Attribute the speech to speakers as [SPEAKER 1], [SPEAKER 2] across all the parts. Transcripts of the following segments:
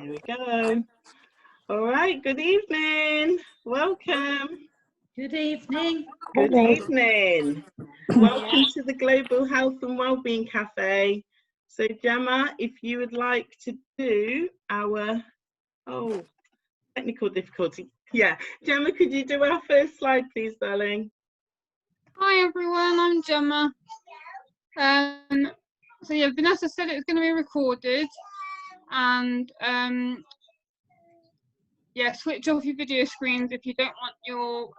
[SPEAKER 1] Here we go. All right, good evening. Welcome.
[SPEAKER 2] Good evening.
[SPEAKER 1] Good evening. Welcome to the Global Health and Wellbeing Café. So Gemma, if you would like to do our, technical difficulty. Yeah, Gemma, could you do our first slide, please, darling?
[SPEAKER 3] Hi everyone, I'm Gemma. So yeah, Vanessa said it's going to be recorded, and yeah, switch off your video screens if you don't want your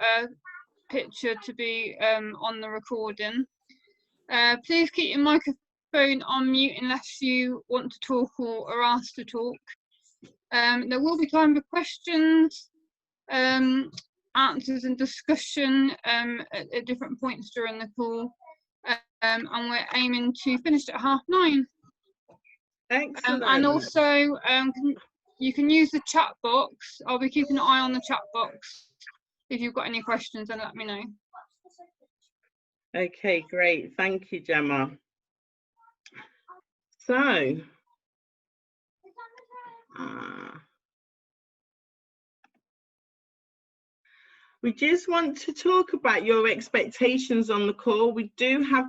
[SPEAKER 3] picture to be on the recording. Please keep your microphone on mute unless you want to talk or are asked to talk. There will be time for questions, answers and discussion at different points during the call, and we're aiming to finish at 9:30.
[SPEAKER 1] Excellent.
[SPEAKER 3] And also you can use the chat box. I'll be keeping an eye on the chat box. If you've got any questions, then let me know.
[SPEAKER 1] Okay, great. Thank you, Gemma. So, we just want to talk about your expectations on the call. We do have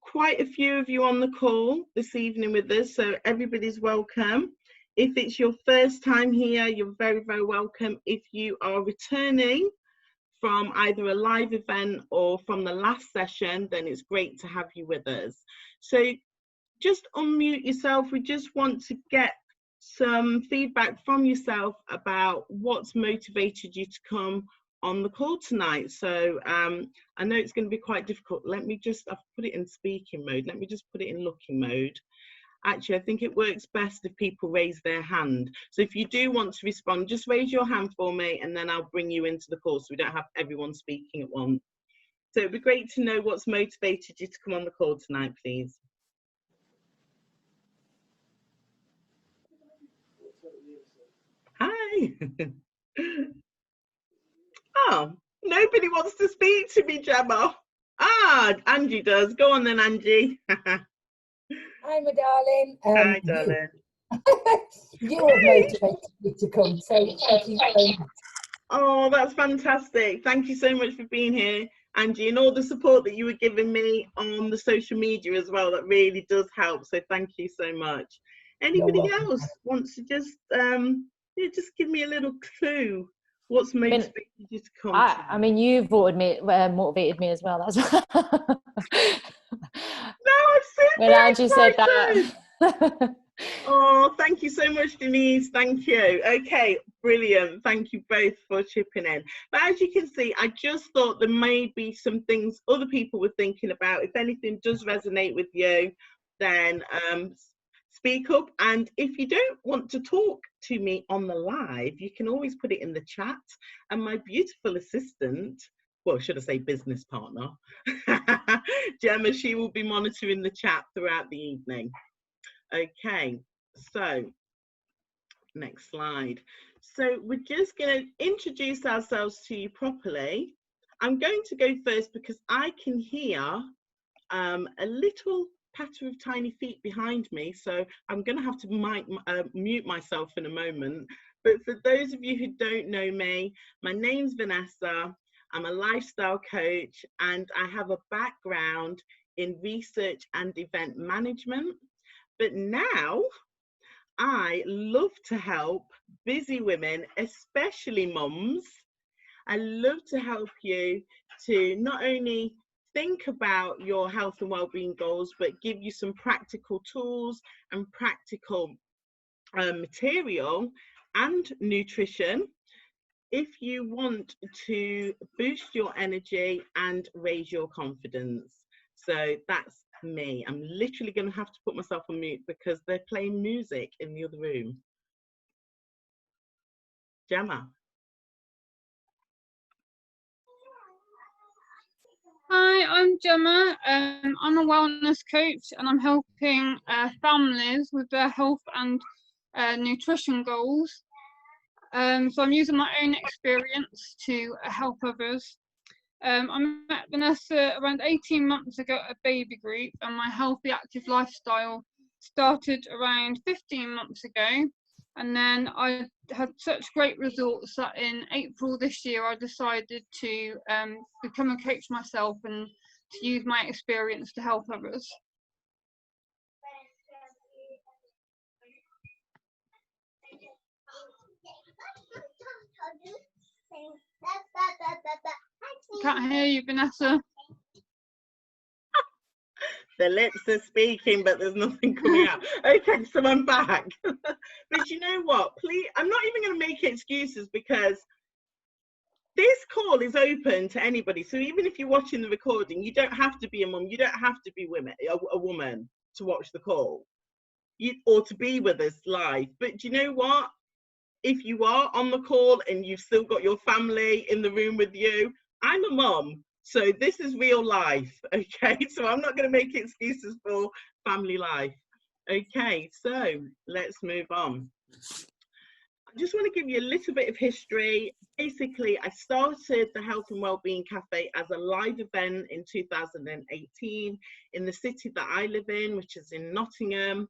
[SPEAKER 1] quite a few of you on the call this evening with us, so everybody's welcome. If it's your first time here, you're very, very welcome. If you are returning from either a live event or from the last session, then it's great to have you with us. So just unmute yourself. We just want to get some feedback from yourself about what's motivated you to come on the call tonight. So I know it's going to be quite difficult. Let me just, I've put it in speaking mode. Let me just put it in looking mode. Actually, I think it works best if people raise their hand. So if you do want to respond, just raise your hand for me and then I'll bring you into the call so we don't have everyone speaking at once. So it'd be great to know what's motivated you to come on the call tonight, please. Hi. Oh, nobody wants to speak to me, Gemma. Ah, Angie does. Go on then, Angie.
[SPEAKER 4] Hi, my darling.
[SPEAKER 1] Hi, darling.
[SPEAKER 4] You have motivated me to come, so thank you very much.
[SPEAKER 1] Oh, that's fantastic. Thank you so much for being here, Angie, and all the support that you were giving me on the social media as well. That really does help, so thank you so much. Anybody else wants to just give me a little clue? What's motivated you to come?
[SPEAKER 5] I mean, you motivated me as well. That's
[SPEAKER 1] no, I'm super
[SPEAKER 5] when Angie
[SPEAKER 1] excited.
[SPEAKER 5] said that.
[SPEAKER 1] Oh, thank you so much, Denise. Thank you. Okay, brilliant. Thank you both for chipping in. But as you can see, I just thought there may be some things other people were thinking about. If anything does resonate with you, then speak up. And if you don't want to talk to me on the live, you can always put it in the chat. And my beautiful assistant, well, should I say business partner, Gemma, she will be monitoring the chat throughout the evening. Okay, so next slide. So we're just going to introduce ourselves to you properly. I'm going to go first because I can hear a little patter of tiny feet behind me, so I'm going to have to mute myself in a moment. But for those of you who don't know me, my name's Vanessa. I'm a lifestyle coach and I have a background in research and event management. But now I love to help busy women, especially mums. I love to help you to not only think about your health and wellbeing goals, but give you some practical tools and practical material and nutrition if you want to boost your energy and raise your confidence. So that's me. I'm literally going to have to put myself on mute because they're playing music in the other room. Gemma.
[SPEAKER 3] Hi, I'm Gemma. I'm a wellness coach and I'm helping families with their health and nutrition goals. So I'm using my own experience to help others. I met Vanessa around 18 months ago at a baby group, and my healthy active lifestyle started around 15 months ago. And then I had such great results that in April this year, I decided to become a coach myself and to use my experience to help others. Can't hear you, Vanessa.
[SPEAKER 1] The lips are speaking, but there's nothing coming out. Okay, so I'm back. But you know what? Please, I'm not even going to make excuses, because this call is open to anybody. So even if you're watching the recording, you don't have to be a mum. You don't have to be a woman to watch the call, or to be with us live. But you know what? If you are on the call and you've still got your family in the room with you, I'm a mum. So this is real life, okay? So I'm not going to make excuses for family life. Okay, so let's move on. I just want to give you a little bit of history. Basically, I started the Health and Wellbeing Café as a live event in 2018 in the city that I live in, which is in Nottingham.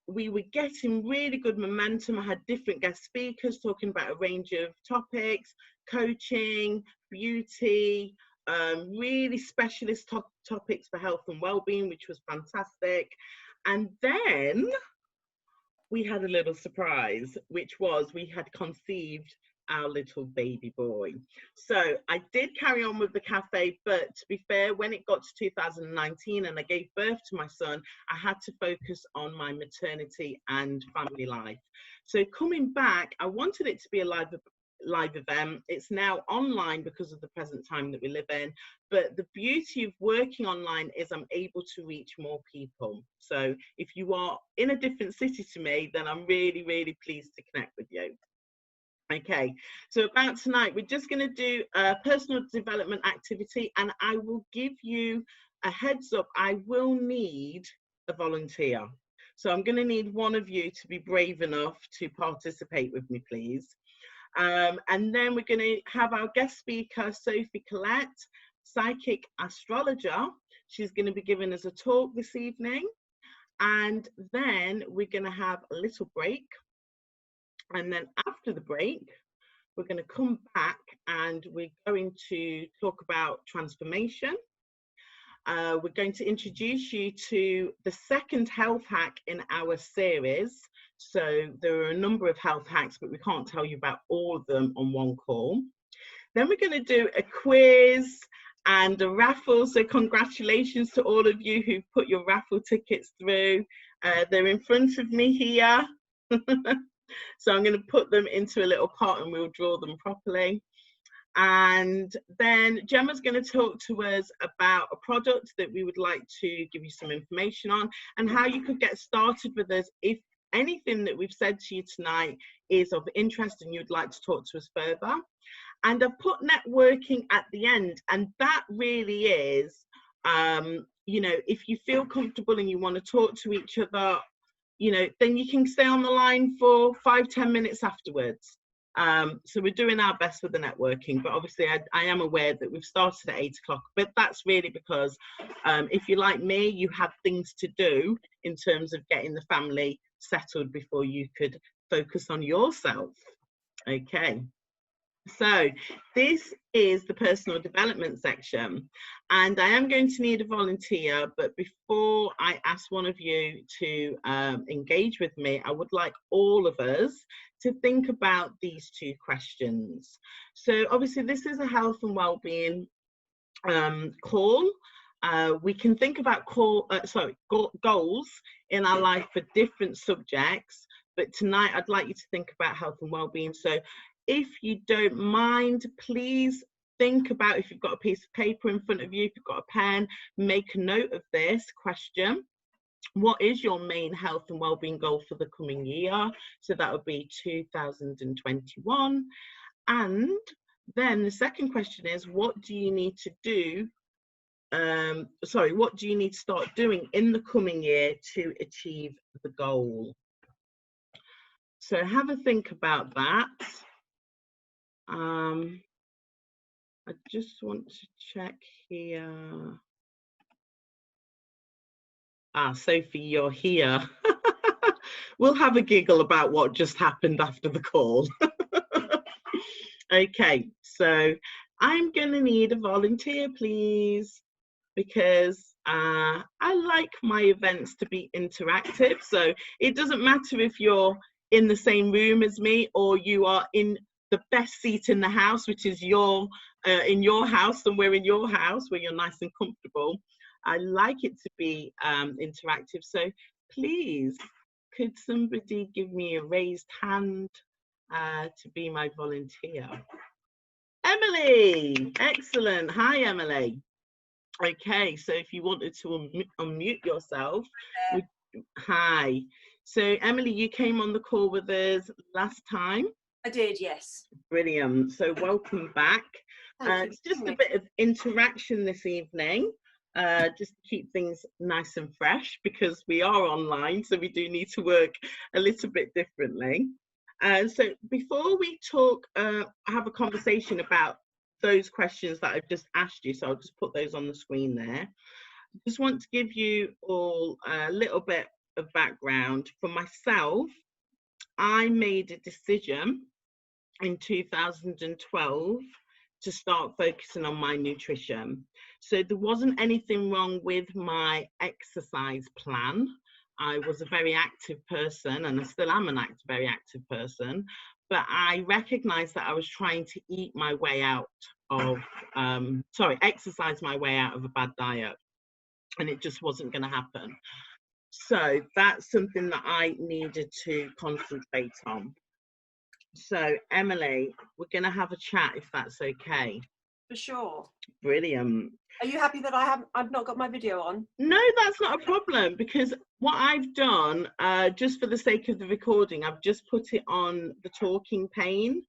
[SPEAKER 1] We were getting really good momentum. I had different guest speakers talking about a range of topics: coaching, beauty, really specialist topics for health and well-being, which was fantastic. And then we had a little surprise, which was we had conceived our little baby boy. So I did carry on with the cafe, but to be fair, when it got to 2019 and I gave birth to my son, I had to focus on my maternity and family life. So coming back, I wanted it to be a live event. It's now online because of the present time that we live in, but the beauty of working online is I'm able to reach more people. So if you are in a different city to me, then I'm really, really pleased to connect with you. Okay, so about tonight, we're just going to do a personal development activity, and I will give you a heads up. I will need a volunteer. So I'm going to need one of you to be brave enough to participate with me, please. And then we're going to have our guest speaker, Sofie Collette, psychic astrologer. She's going to be giving us a talk this evening. And then we're going to have a little break. And then after the break, we're going to come back and we're going to talk about transformation. We're going to introduce you to the second health hack in our series. So there are a number of health hacks, but we can't tell you about all of them on one call. Then we're going to do a quiz and a raffle. So congratulations to all of you who've put your raffle tickets through. They're in front of me here. So I'm going to put them into a little pot and we'll draw them properly. And then Gemma's going to talk to us about a product that we would like to give you some information on, and how you could get started with us if anything that we've said to you tonight is of interest and you'd like to talk to us further. And I've put networking at the end, and that really is, you know, if you feel comfortable and you want to talk to each other, you know, then you can stay on the line for 5-10 minutes afterwards. So we're doing our best with the networking, but obviously I am aware that we've started at 8 o'clock, but that's really because if you're like me, you have things to do in terms of getting the family settled before you could focus on yourself. Okay. So this is the personal development section, and I am going to need a volunteer, but before I ask one of you to engage with me, I would like all of us to think about these two questions. So obviously this is a health and well-being call. We can think about goals in our life for different subjects, but tonight I'd like you to think about health and well-being. So if you don't mind, please think about, if you've got a piece of paper in front of you, if you've got a pen, make a note of this question. What is your main health and wellbeing goal for the coming year? So that would be 2021. And then the second question is, what do you need to do? What do you need to start doing in the coming year to achieve the goal? So have a think about that. I just want to check here. Sofie, you're here. we'll have a giggle about what just happened after the call. Okay, so I'm gonna need a volunteer, please, because I like my events to be interactive. So it doesn't matter if you're in the same room as me or you are in the best seat in the house, which is in your house, and we're in your house where you're nice and comfortable. I like it to be interactive. So please, could somebody give me a raised hand to be my volunteer? Emily, excellent. Hi, Emily. Okay, so if you wanted to unmute yourself. Hi. So Emily, you came on the call with us last time.
[SPEAKER 2] I did, yes.
[SPEAKER 1] Brilliant. So welcome back. It's just a bit of interaction this evening, just to keep things nice and fresh, because we are online, so we do need to work a little bit differently. So before we talk, have a conversation about those questions that I've just asked you, so I'll just put those on the screen there. I just want to give you all a little bit of background. For myself, I made a decision in 2012 to start focusing on my nutrition. So there wasn't anything wrong with my exercise plan. I was a very active person, and I still am very active person, but I recognized that I was trying to exercise my way out of a bad diet, and it just wasn't going to happen. So that's something that I needed to concentrate on. So Emily, we're going to have a chat if that's okay.
[SPEAKER 2] For sure.
[SPEAKER 1] Brilliant.
[SPEAKER 2] Are you happy that I've not got my video on?
[SPEAKER 1] No, that's not a problem, because what I've done, just for the sake of the recording, I've just put it on the talking pane,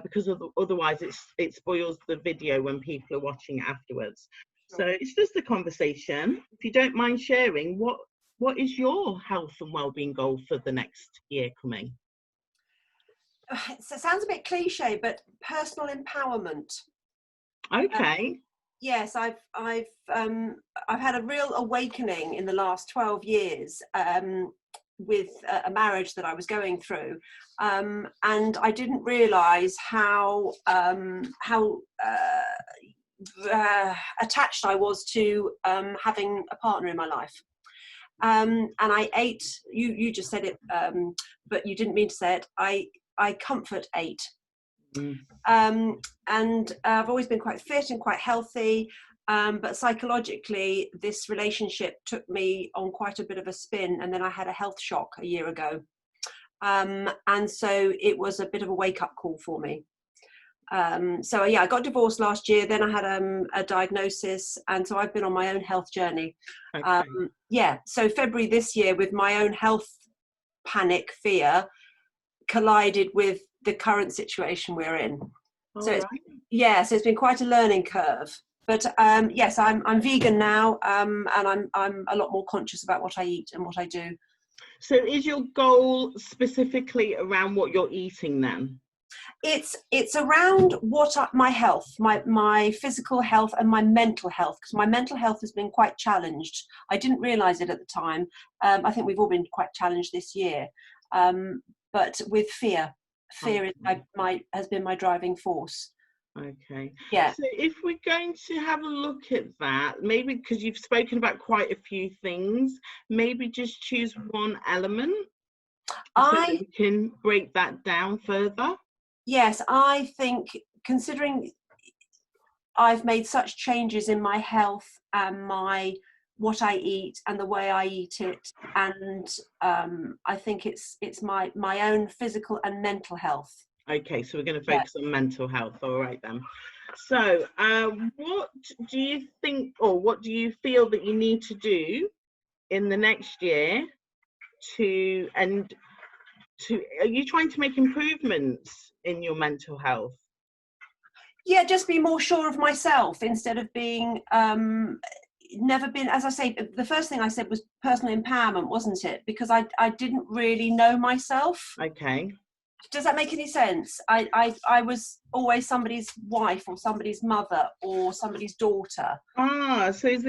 [SPEAKER 1] because otherwise it spoils the video when people are watching afterwards. Sure. So it's just a conversation. If you don't mind sharing, what is your health and wellbeing goal for the next year coming?
[SPEAKER 2] It sounds a bit cliche, but personal empowerment.
[SPEAKER 1] Okay.
[SPEAKER 2] Yes, I've had a real awakening in the last 12 years with a marriage that I was going through, and I didn't realise how attached I was to having a partner in my life. And I ate. You just said it, but you didn't mean to say it. I comfort ate. And I've always been quite fit and quite healthy, but psychologically this relationship took me on quite a bit of a spin, and then I had a health shock a year ago, and so it was a bit of a wake-up call for me. So yeah, I got divorced last year, then I had a diagnosis, and so I've been on my own health journey. Okay. Yeah, so February this year, with my own health panic, fear collided with the current situation we're in. So right. So it's been quite a learning curve, but yes, I'm vegan now, and I'm a lot more conscious about what I eat and what I do.
[SPEAKER 1] So is your goal specifically around what you're eating then?
[SPEAKER 2] It's around my health, my physical health and my mental health, because my mental health has been quite challenged. I didn't realize it at the time. I think we've all been quite challenged this year, but with fear okay. Has been my driving force.
[SPEAKER 1] Okay.
[SPEAKER 2] Yeah.
[SPEAKER 1] So if we're going to have a look at that, maybe because you've spoken about quite a few things, maybe just choose one element so that we can break that down further.
[SPEAKER 2] Yes, I think, considering I've made such changes in my health and what I eat and the way I eat it, and I think it's my own physical and mental health.
[SPEAKER 1] Okay, so we're going to focus on mental health. All right then. So what do you think, or what do you feel that you need to do in the next year are you trying to make improvements in your mental health?
[SPEAKER 2] Yeah, just be more sure of myself instead of being never been, as I say, the first thing I said was personal empowerment, wasn't it? Because I didn't really know myself.
[SPEAKER 1] Okay.
[SPEAKER 2] Does that make any sense? I was always somebody's wife or somebody's mother or somebody's daughter.
[SPEAKER 1] So is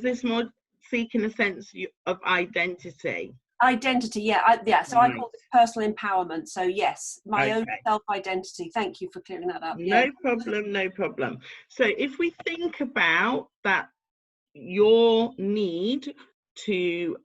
[SPEAKER 1] this more seeking a sense of identity?
[SPEAKER 2] Identity, yeah. So I call it personal empowerment. So yes, my own self-identity. Thank you for clearing that up.
[SPEAKER 1] No problem, no problem. So if we think about that, your need to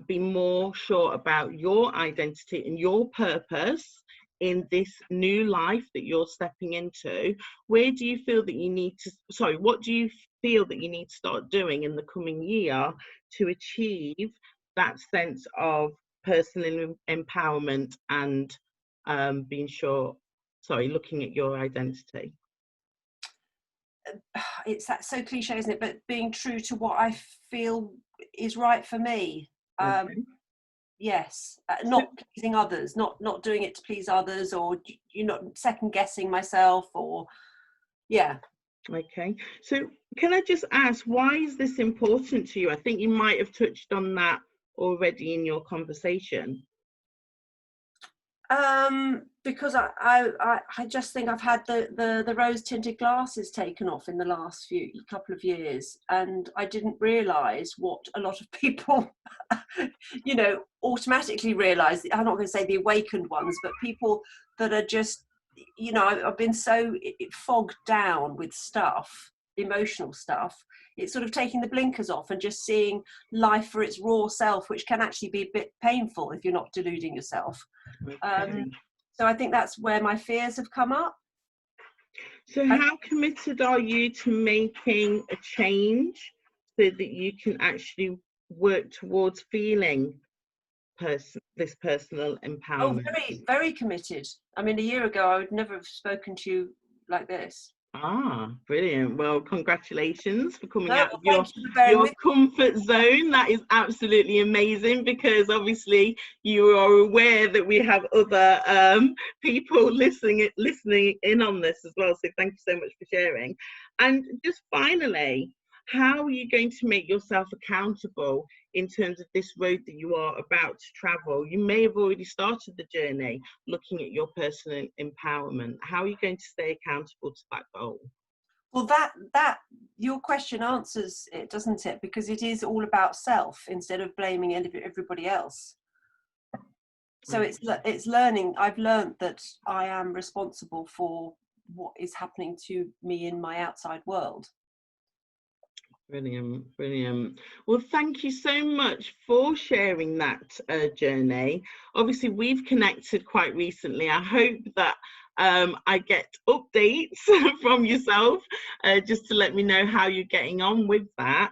[SPEAKER 1] be more sure about your identity and your purpose in this new life that you're stepping into, where do you feel that you need to, what do you feel that you need to start doing in the coming year to achieve that sense of personal empowerment and being sure, looking at your identity?
[SPEAKER 2] It's so cliche, isn't it? But being true to what I feel is right for me. Yes, not pleasing others, not doing it to please others, or second guessing myself, or
[SPEAKER 1] Okay, so can I just ask, why is this important to you? I think you might have touched on that already in your conversation.
[SPEAKER 2] Because I just think I've had the rose tinted glasses taken off in the last couple of years, and I didn't realise what a lot of people automatically realise. I'm not going to say the awakened ones, but people that are just, I've been so fogged down with stuff, emotional stuff. It's sort of taking the blinkers off and just seeing life for its raw self, which can actually be a bit painful if you're not deluding yourself. So I think that's where my fears have come up.
[SPEAKER 1] So how committed are you to making a change so that you can actually work towards feeling this personal empowerment?
[SPEAKER 2] Oh, very, very committed. I mean, a year ago, I would never have spoken to you like this.
[SPEAKER 1] Ah, brilliant. Well, congratulations for coming out of your comfort zone. That is absolutely amazing, because obviously you are aware that we have other people listening in on this as well. So thank you so much for sharing. And just finally, how are you going to make yourself accountable in terms of this road that you are about to travel? You may have already started the journey looking at your personal empowerment. How are you going to stay accountable to that goal?
[SPEAKER 2] Well, that your question answers it, doesn't it? Because it is all about self instead of blaming everybody else. So it's learning. I've learned that I am responsible for what is happening to me in my outside world.
[SPEAKER 1] Brilliant, brilliant. Well, thank you so much for sharing that journey. Obviously, we've connected quite recently. I hope that I get updates from yourself just to let me know how you're getting on with that.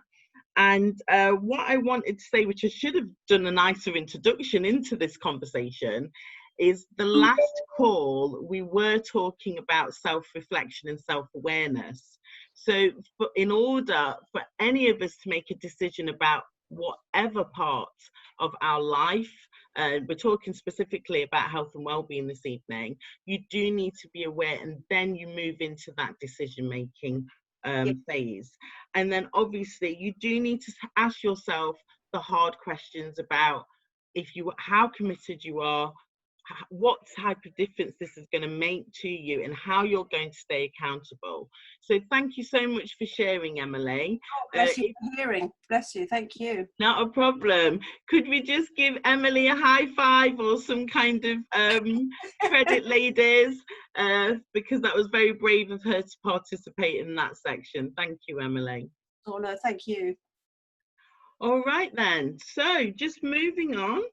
[SPEAKER 1] And what I wanted to say, which I should have done a nicer introduction into this conversation, is the last call we were talking about self-reflection and self-awareness. So in order for any of us to make a decision about whatever part of our life, we're talking specifically about health and well-being this evening, you do need to be aware, and then you move into that decision-making phase. And then obviously you do need to ask yourself the hard questions about how committed you are, what type of difference this is going to make to you, and how you're going to stay accountable. So thank you so much for sharing, Emily.
[SPEAKER 2] Bless you for hearing. Bless you. Thank you.
[SPEAKER 1] Not a problem. Could we just give Emily a high five or some kind of credit, ladies? Because that was very brave of her to participate in that section. Thank you, Emily.
[SPEAKER 2] Oh no, thank you.
[SPEAKER 1] All right then. So just moving on.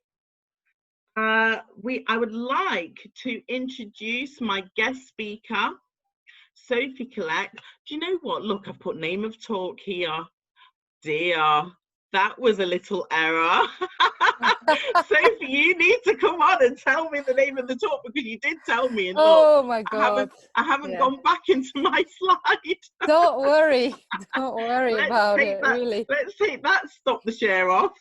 [SPEAKER 1] I would like to introduce my guest speaker, Sofie, Collette. Do you know what? Look, I've put name of talk here. Dear, that was a little error. Sofie, you need to come on and tell me the name of the talk, because you did tell me. And
[SPEAKER 5] oh my God.
[SPEAKER 1] I haven't gone back into my slide.
[SPEAKER 5] Don't worry. Don't worry about it, really.
[SPEAKER 1] Let's take that, stop the share off.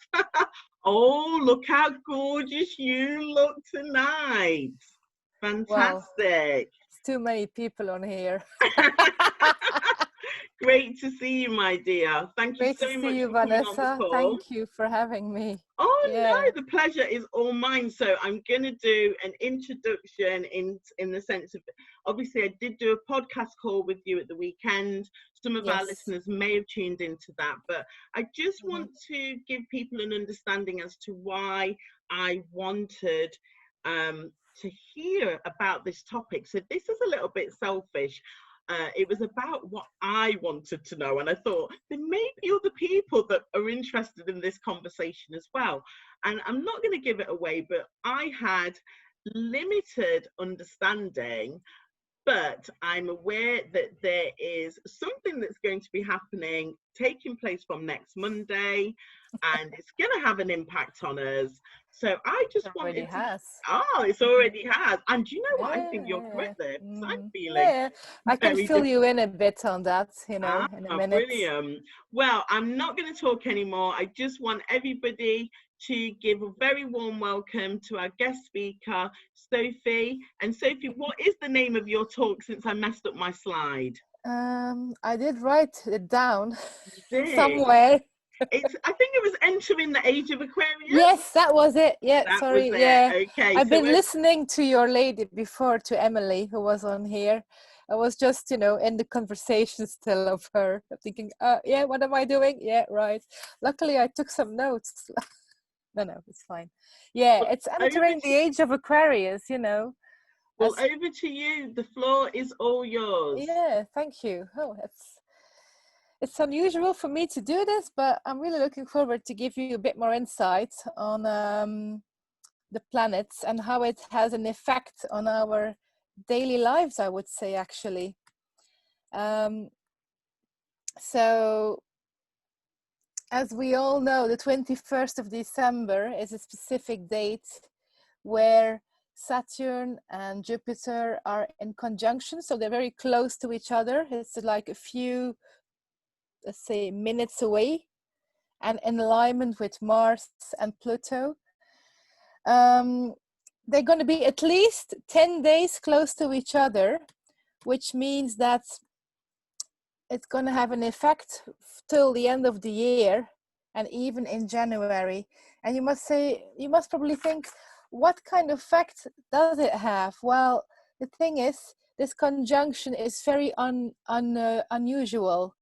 [SPEAKER 1] Oh, look how gorgeous you look tonight. Fantastic.
[SPEAKER 5] Well, it's too many people on here.
[SPEAKER 1] Great to see you, my dear. Thank you
[SPEAKER 5] Great to
[SPEAKER 1] so
[SPEAKER 5] see
[SPEAKER 1] much
[SPEAKER 5] you,
[SPEAKER 1] for coming on the
[SPEAKER 5] Vanessa.
[SPEAKER 1] call.
[SPEAKER 5] Thank you for having me.
[SPEAKER 1] Oh
[SPEAKER 5] Yeah.
[SPEAKER 1] no, the pleasure is all mine. So I'm going to do an introduction in the sense of, obviously I did do a podcast call with you at the weekend. Some of our
[SPEAKER 5] Yes.
[SPEAKER 1] listeners may have tuned into that, but I just want to give people an understanding as to why I wanted to hear about this topic. So this is a little bit selfish. It was about what I wanted to know, and I thought there may be other people that are interested in this conversation as well. And I'm not going to give it away, but I had limited understanding, but I'm aware that there is something that's going to be happening, taking place from next Monday, and it's going to have an impact on us. So I just wanted to.
[SPEAKER 5] Has.
[SPEAKER 1] Oh, it's already has. And do you know what? I
[SPEAKER 5] Yeah,
[SPEAKER 1] think you're correct there, because I'm feeling.
[SPEAKER 5] Yeah, I can
[SPEAKER 1] very
[SPEAKER 5] fill you in a bit on that, in a minute.
[SPEAKER 1] Brilliant. Well, I'm not going to talk anymore. I just want everybody to give a very warm welcome to our guest speaker, Sofie. And Sofie, what is the name of your talk, since I messed up my slide?
[SPEAKER 5] I did write it down
[SPEAKER 1] somewhere.
[SPEAKER 5] somewhere.
[SPEAKER 1] I think it was Entering the Age of Aquarius.
[SPEAKER 5] Yes, that was it. Yeah,
[SPEAKER 1] that
[SPEAKER 5] sorry.
[SPEAKER 1] Was it.
[SPEAKER 5] Yeah.
[SPEAKER 1] Okay.
[SPEAKER 5] I've been listening to your lady before, to Emily, who was on here. I was just, in the conversation still of her. I'm thinking, yeah, what am I doing? Yeah, right. Luckily, I took some notes. No, it's fine. Yeah, it's Entering the Age of Aquarius, Well,
[SPEAKER 1] over to you. The floor is all yours.
[SPEAKER 5] Yeah, thank you. Oh, it's unusual for me to do this, but I'm really looking forward to give you a bit more insight on the planets and how it has an effect on our daily lives, I would say, actually. So, as we all know, the 21st of December is a specific date where Saturn and Jupiter are in conjunction, so they're very close to each other. It's like a few, let's say, minutes away, and in alignment with Mars and Pluto. They're going to be at least 10 days close to each other, which means that it's going to have an effect till the end of the year, and even in January. And you must probably think, what kind of effect does it have? Well, the thing is, this conjunction is very unusual.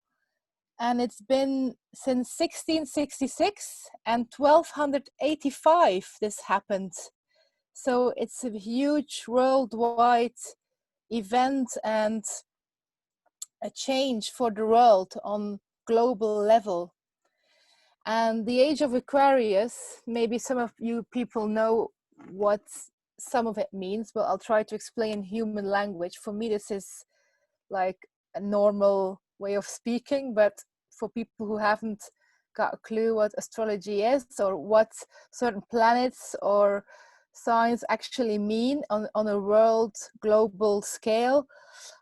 [SPEAKER 5] And it's been since 1666 and 1285 this happened. So it's a huge worldwide event and a change for the world on global level. And the Age of Aquarius, maybe some of you people know what some of it means, but I'll try to explain human language. For me, this is like a normal way of speaking, but for people who haven't got a clue what astrology is, or what certain planets or signs actually mean on a world global scale,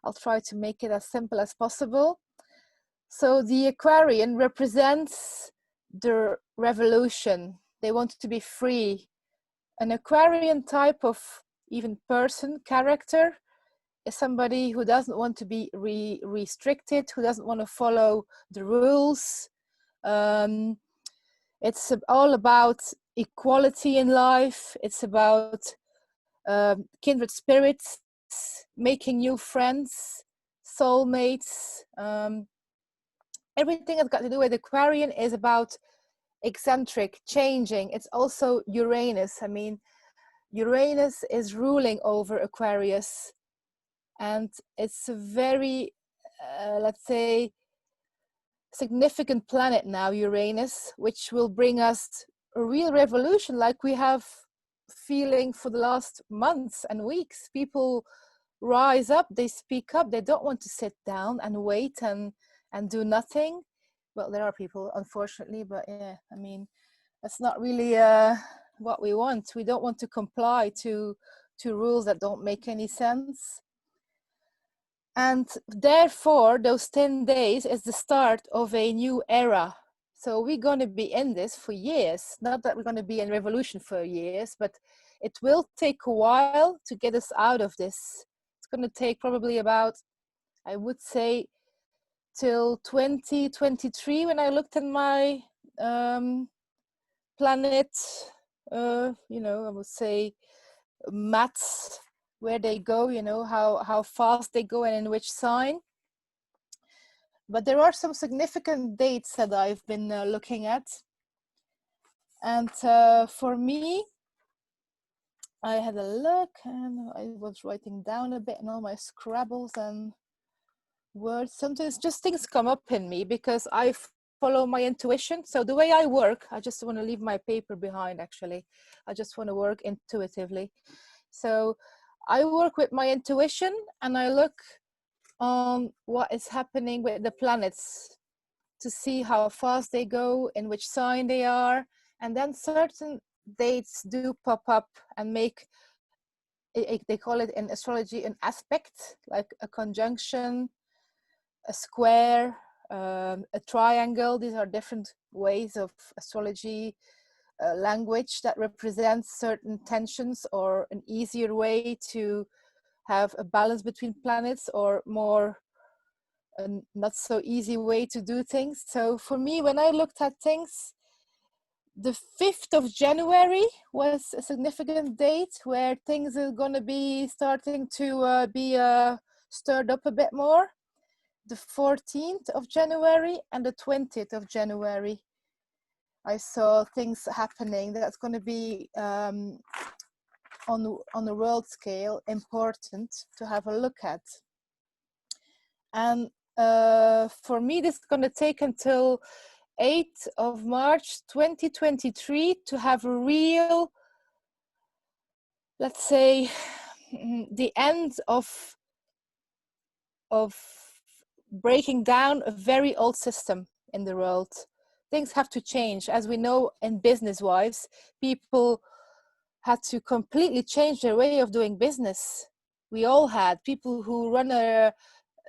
[SPEAKER 5] I'll try to make it as simple as possible. So the Aquarian represents the revolution. They want to be free. An Aquarian type of even person, character, is somebody who doesn't want to be restricted, who doesn't want to follow the rules. It's all about equality in life. It's about kindred spirits, making new friends, soulmates. Everything that's got to do with Aquarian is about eccentric, changing. It's also Uranus. I mean, Uranus is ruling over Aquarius, and it's a very, let's say, significant planet now, Uranus, which will bring us a real revolution, like we have feeling for the last months and weeks. People rise up, they speak up, they don't want to sit down and wait and do nothing. Well, there are people, unfortunately, but yeah, I mean, that's not really what we want. We don't want to comply to rules that don't make any sense. And therefore, those 10 days is the start of a new era. So we're going to be in this for years. Not that we're going to be in revolution for years, but it will take a while to get us out of this. It's going to take probably about, I would say, till 2023 when I looked at my planet, you know, I would say maths, where they go, you know, how fast they go and in which sign. But there are some significant dates that I've been looking at. And for me, I had a look and I was writing down a bit in all my Scrabbles and words. Sometimes just things come up in me because I follow my intuition. So the way I work, I just want to leave my paper behind actually. I just want to work intuitively. So I work with my intuition and I look on what is happening with the planets to see how fast they go, in which sign they are, and then certain dates do pop up and make, they call it in astrology an aspect, like a conjunction, a square, a triangle. These are different ways of astrology language that represents certain tensions, or an easier way to have a balance between planets, or more a not so easy way to do things. So for me, when I looked at things, the 5th of January was a significant date where things are going to be starting to be stirred up a bit more. The 14th of January and the 20th of January, I saw things happening that's going to be on a world scale important to have a look at. And for me, this is going to take until 8th of March 2023 to have a real, let's say, the end of breaking down a very old system in the world. Things have to change. As we know, in business-wise, people had to completely change their way of doing business. We all had people who run a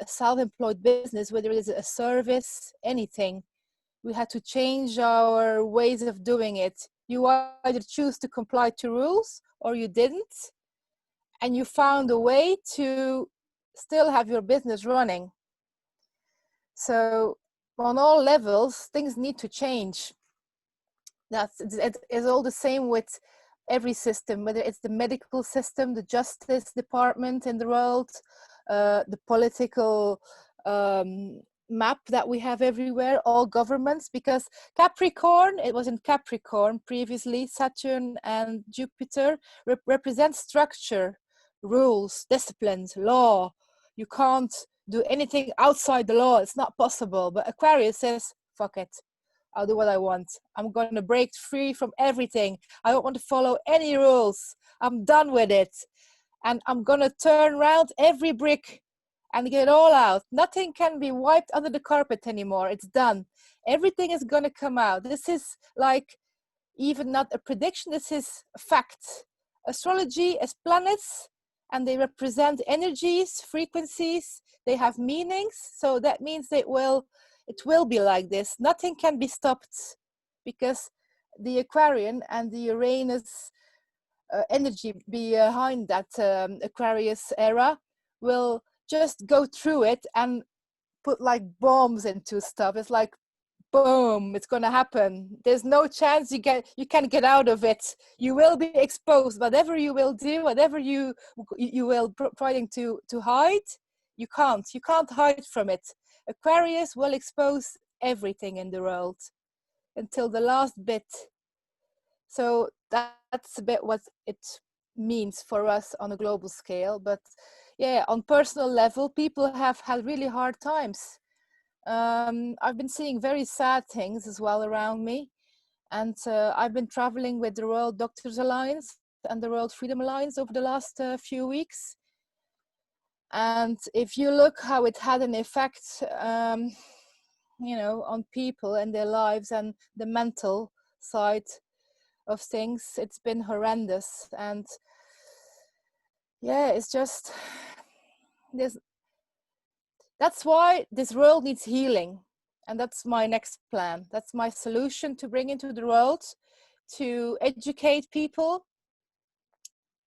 [SPEAKER 5] self-employed business, whether it is a service, anything. We had to change our ways of doing it. You either choose to comply to rules or you didn't, and you found a way to still have your business running. So on all levels, things need to change. It is all the same with every system, whether it's the medical system, the justice department in the world, the political map that we have everywhere, all governments, because Capricorn, it was in Capricorn previously, Saturn and Jupiter represent structure, rules, disciplines, law. You can't do anything outside the law. It's not possible. But Aquarius says, fuck it. I'll do what I want. I'm going to break free from everything. I don't want to follow any rules. I'm done with it. And I'm going to turn around every brick and get it all out. Nothing can be wiped under the carpet anymore. It's done. Everything is going to come out. This is like even not a prediction. This is a fact. Astrology is planets, and they represent energies, frequencies. They have meanings. So that means it will be like this. Nothing can be stopped, because the Aquarian and the Uranus energy behind that Aquarius era will just go through it and put like bombs into stuff. It's like, boom, it's going to happen. There's no chance you can get out of it. You will be exposed. Whatever you will do, whatever you will trying to hide, you can't hide from it. Aquarius will expose everything in the world until the last bit. So that's a bit what it means for us on a global scale. But yeah, on personal level, people have had really hard times. I've been seeing very sad things as well around me. And I've been traveling with the World Doctors Alliance and the World Freedom Alliance over the last few weeks. And if you look how it had an effect, you know, on people and their lives and the mental side of things, it's been horrendous. And yeah, it's just, that's why this world needs healing. And that's my next plan. That's my solution to bring into the world, to educate people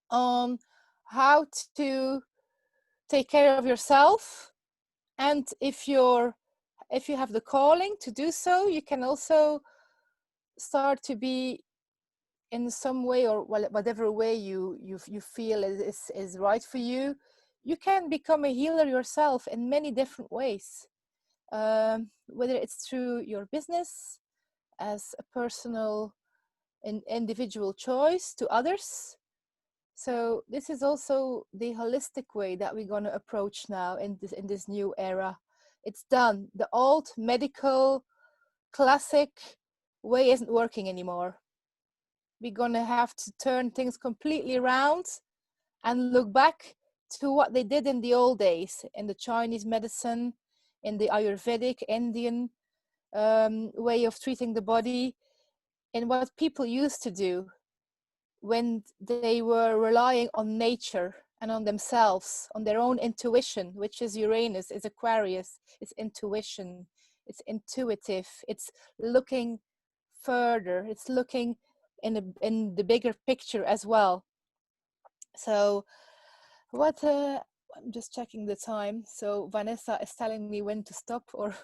[SPEAKER 5] on how to take care of yourself. And if you're if you have the calling to do so, you can also start to be in some way, or whatever way you feel is right for you. You can become a healer yourself in many different ways, whether it's through your business, as a personal individual choice to others. So this is also the holistic way that we're going to approach now in this new era. It's done. The old medical classic way isn't working anymore. We're going to have to turn things completely around and look back to what they did in the old days, in the Chinese medicine, in the Ayurvedic, Indian way of treating the body, and what people used to do when they were relying on nature and on themselves, on their own intuition, which is Uranus, is Aquarius, it's intuition, it's intuitive, it's looking further, it's looking in the bigger picture as well. So what I'm just checking the time, so Vanessa is telling me when to stop, or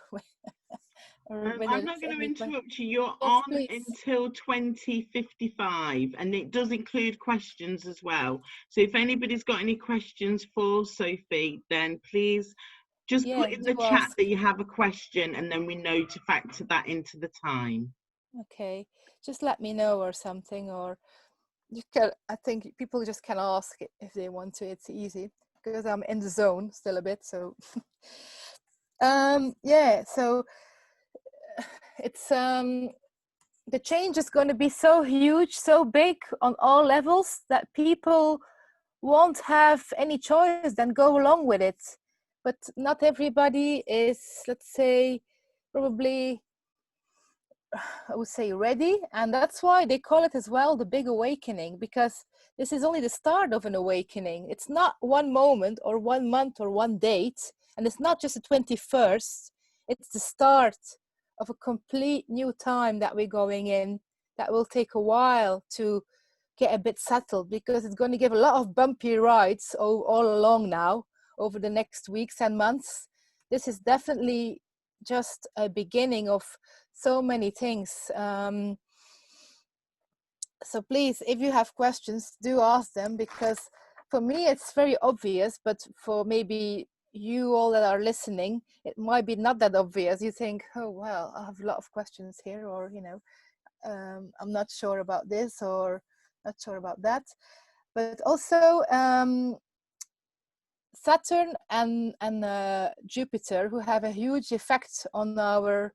[SPEAKER 1] I'm not going to interrupt you. You're
[SPEAKER 5] yes,
[SPEAKER 1] on
[SPEAKER 5] please.
[SPEAKER 1] until 20:55, and it does include questions as well. So if anybody's got any questions for Sofie, then please just put in the chat that you have a question, and then we know to factor that into the time.
[SPEAKER 5] Okay, just let me know or something, or you can, I think people just can ask if they want to. It's easy because I'm in the zone still a bit, so yeah, so it's the change is going to be so huge, so big on all levels, that people won't have any choice than go along with it. But not everybody is, let's say, probably, I would say, ready. And that's why they call it as well the big awakening, because this is only the start of an awakening. It's not one moment or 1 month or one date. And it's not just the 21st. It's the start of a complete new time that we're going in, that will take a while to get a bit settled, because it's going to give a lot of bumpy rides all along now over the next weeks and months. This is definitely just a beginning of so many things. So please, if you have questions, do ask them, because for me it's very obvious, but for maybe you all that are listening, it might be not that obvious. You think, oh well, I have a lot of questions here, or you know, I'm not sure about this or not sure about that. But also Saturn and Jupiter, who have a huge effect on our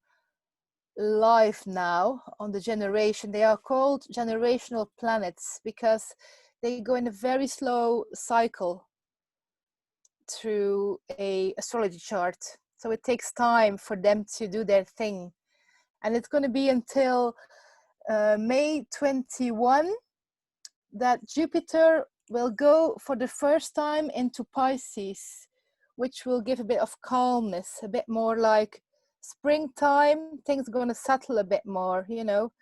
[SPEAKER 5] life now, on the generation. They are called generational planets because they go in a very slow cycle through a astrology chart. So it takes time for them to do their thing. And it's going to be until May 21 that Jupiter will go for the first time into Pisces, which will give a bit of calmness, a bit more like springtime. Things are going to settle a bit more, you know,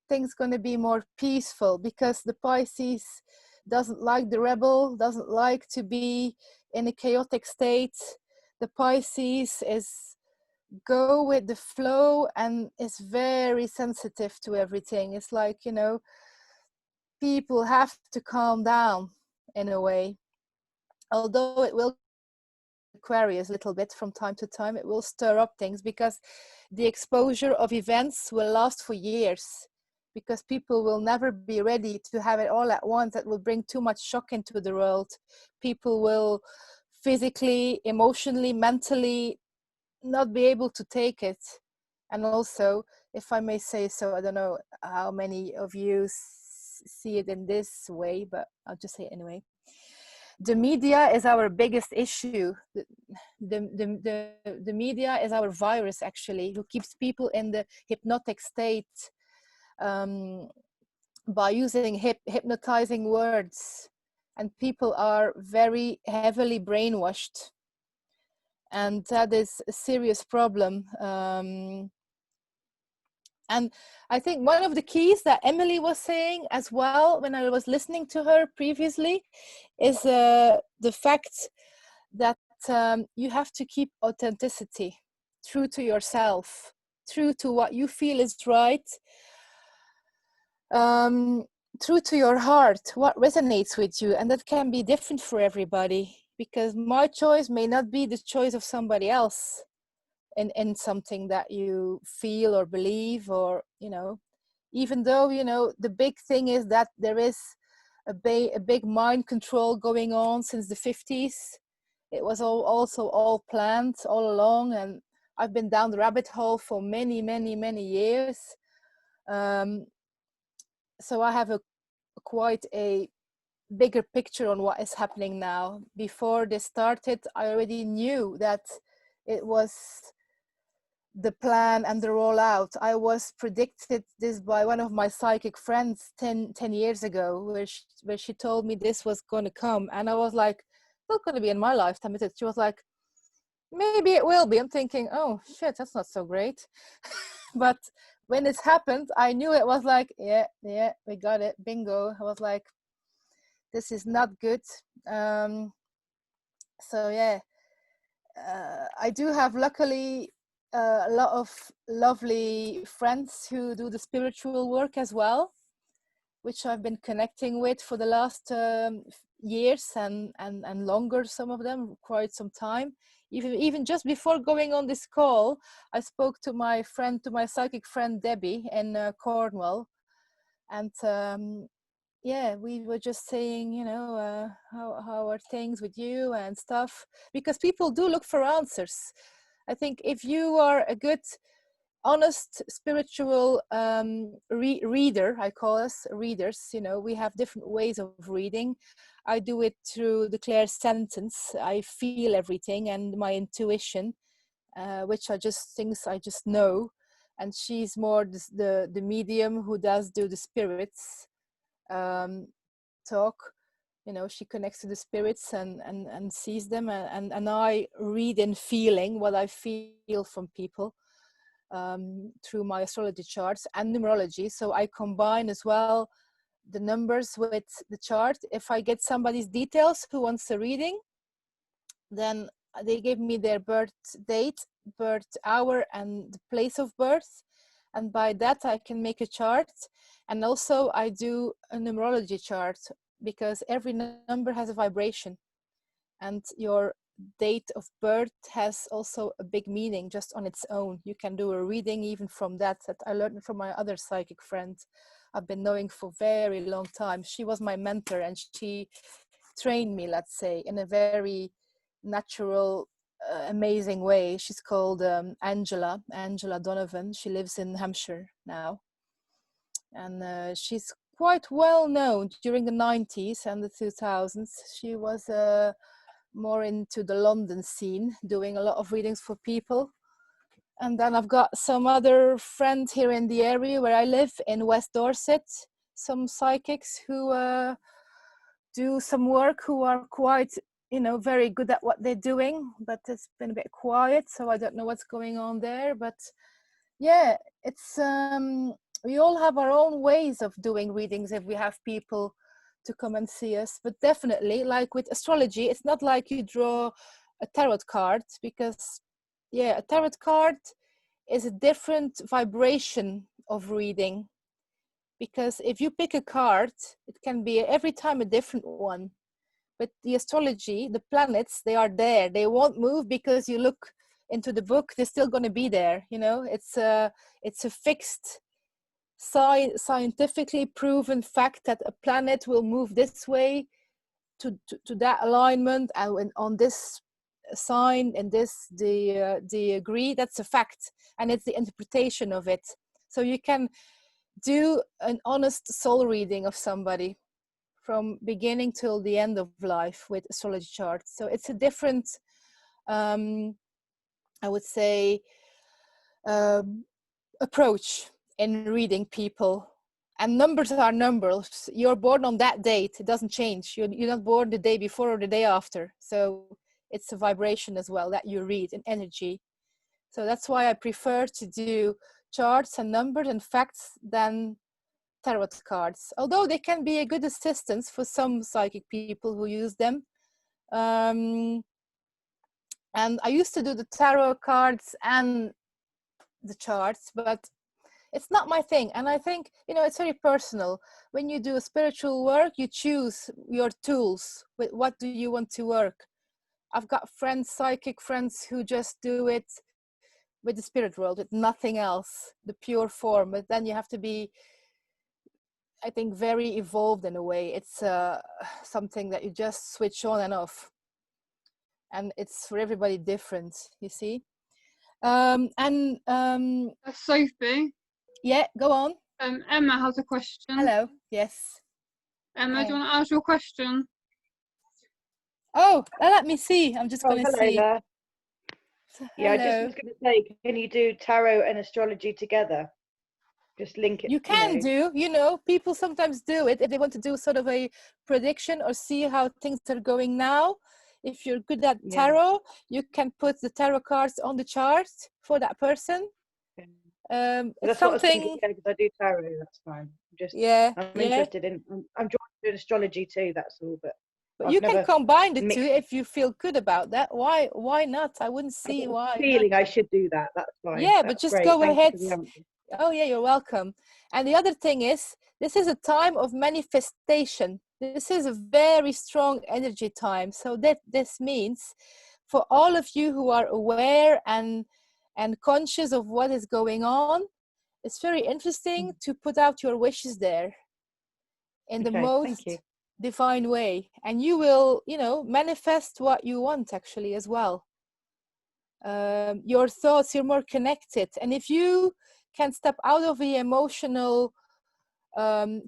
[SPEAKER 5] things going to be more peaceful, because the Pisces doesn't like the rebel, doesn't like to be in a chaotic state. The Pisces is go with the flow and is very sensitive to everything. It's like, you know, people have to calm down in a way. Although it will Aquarius a little bit from time to time, it will stir up things, because the exposure of events will last for years, because people will never be ready to have it all at once. That will bring too much shock into the world. People will physically, emotionally, mentally not be able to take it. And also, if I may say so, I don't know how many of you see it in this way, but I'll just say it anyway. The media is our biggest issue. The media is our virus, actually, who keeps people in the hypnotic state by using hypnotizing words. And people are very heavily brainwashed. And that is a serious problem. And I think one of the keys that Emily was saying as well, when I was listening to her previously, is the fact that you have to keep authenticity. true to yourself, true to what you feel is right, true to your heart, what resonates with you. And that can be different for everybody, because my choice may not be the choice of somebody else in something that you feel or believe, or, you know, even though, you know, the big thing is that there is a big mind control going on since the 50s. It was also all planned all along, and I've been down the rabbit hole for many, many, many years. So I have quite a bigger picture on what is happening now. Before this started, I already knew that it was the plan and the rollout. I was predicted this by one of my psychic friends 10 years ago, where she told me this was going to come. And I was like, not going to be in my lifetime, is it? She was like, maybe it will be. I'm thinking, oh shit, that's not so great. But when it happened, I knew it was like, yeah, we got it, bingo. I was like, this is not good. So yeah, I do have, luckily, a lot of lovely friends who do the spiritual work as well, which I've been connecting with for the last years and longer, some of them quite some time. Even just before going on this call, I spoke to my psychic friend Debbie in Cornwall, and yeah, we were just saying, you know, how are things with you and stuff, because people do look for answers. I think if you are a good, honest, spiritual reader, I call us readers, you know, we have different ways of reading. I do it through the clairsentience. I feel everything, and my intuition, which are just things I just know. And she's more the medium who does do the spirits talk. You know, she connects to the spirits and sees them, and I read in feeling what I feel from people through my astrology charts and numerology. So I combine as well the numbers with the chart. If I get somebody's details who wants a reading, then they give me their birth date, birth hour, and the place of birth, and by that I can make a chart. And also I do a numerology chart, because every number has a vibration, and your date of birth has also a big meaning just on its own. You can do a reading even from that I learned from my other psychic friend I've been knowing for a very long time. She was my mentor, and she trained me, let's say, in a very natural, amazing way. She's called Angela Donovan. She lives in Hampshire now, and she's quite well known. During the 90s and the 2000s, she was more into the London scene, doing a lot of readings for people. And then I've got some other friends here in the area where I live in West Dorset, some psychics who do some work, who are quite, you know, very good at what they're doing, but it's been a bit quiet, so I don't know what's going on there. But yeah, it's we all have our own ways of doing readings if we have people to come and see us. But definitely, like with astrology, it's not like you draw a tarot card, because yeah, a tarot card is a different vibration of reading. Because if you pick a card, it can be every time a different one. But the astrology, the planets, they are there. They won't move because you look into the book. They're still going to be there. You know, it's a fixed, scientifically proven fact that a planet will move this way to that alignment, and when on this sign and this the degree. That's a fact, and it's the interpretation of it. So you can do an honest soul reading of somebody from beginning till the end of life with astrology charts. So it's a different, I would say, approach in reading people. And numbers are numbers. You're born on that date. It doesn't change. You're not born the day before or the day after. So it's a vibration as well that you read, an energy. So that's why I prefer to do charts and numbers and facts than tarot cards, although they can be a good assistance for some psychic people who use them. And I used to do the tarot cards and the charts, but it's not my thing. And I think, you know, it's very personal. When you do spiritual work, you choose your tools. With what do you want to work? I've got friends, psychic friends, who just do it with the spirit world, with nothing else, the pure form. But then you have to be, I think, very evolved in a way. It's something that you just switch on and off. And it's for everybody different, you see.
[SPEAKER 3] Sophie.
[SPEAKER 5] Yeah, go on.
[SPEAKER 3] Emma has a question.
[SPEAKER 5] Hello. Yes.
[SPEAKER 3] Emma,
[SPEAKER 5] Hi.
[SPEAKER 3] do you want to ask your question?
[SPEAKER 5] Oh, let me see. I'm just going to see.
[SPEAKER 6] There. Yeah, I just
[SPEAKER 5] Hello.
[SPEAKER 6] was going to say, can you do tarot and astrology together? Just link it.
[SPEAKER 5] You can do, you know, people sometimes do it if they want to do sort of a prediction or see how things are going now. If you're good at tarot, you can put the tarot cards on the chart for that person.
[SPEAKER 6] That's
[SPEAKER 5] something.
[SPEAKER 6] What I was thinking, because I do tarot. That's fine. I'm interested in. I'm drawn to astrology too. That's all.
[SPEAKER 5] But you can combine the two if you feel good about that. Why not? I wouldn't see why.
[SPEAKER 6] Feeling I should do that. That's fine.
[SPEAKER 5] Yeah,
[SPEAKER 6] that's
[SPEAKER 5] but just
[SPEAKER 6] great.
[SPEAKER 5] go
[SPEAKER 6] Thank
[SPEAKER 5] ahead. Oh yeah, you're welcome. And the other thing is, this is a time of manifestation. This is a very strong energy time. So that this means for all of you who are aware and conscious of what is going on, it's very interesting to put out your wishes there in the most divine way, and you will, you know, manifest what you want actually as well. Your thoughts, you're more connected, and if you can step out of the emotional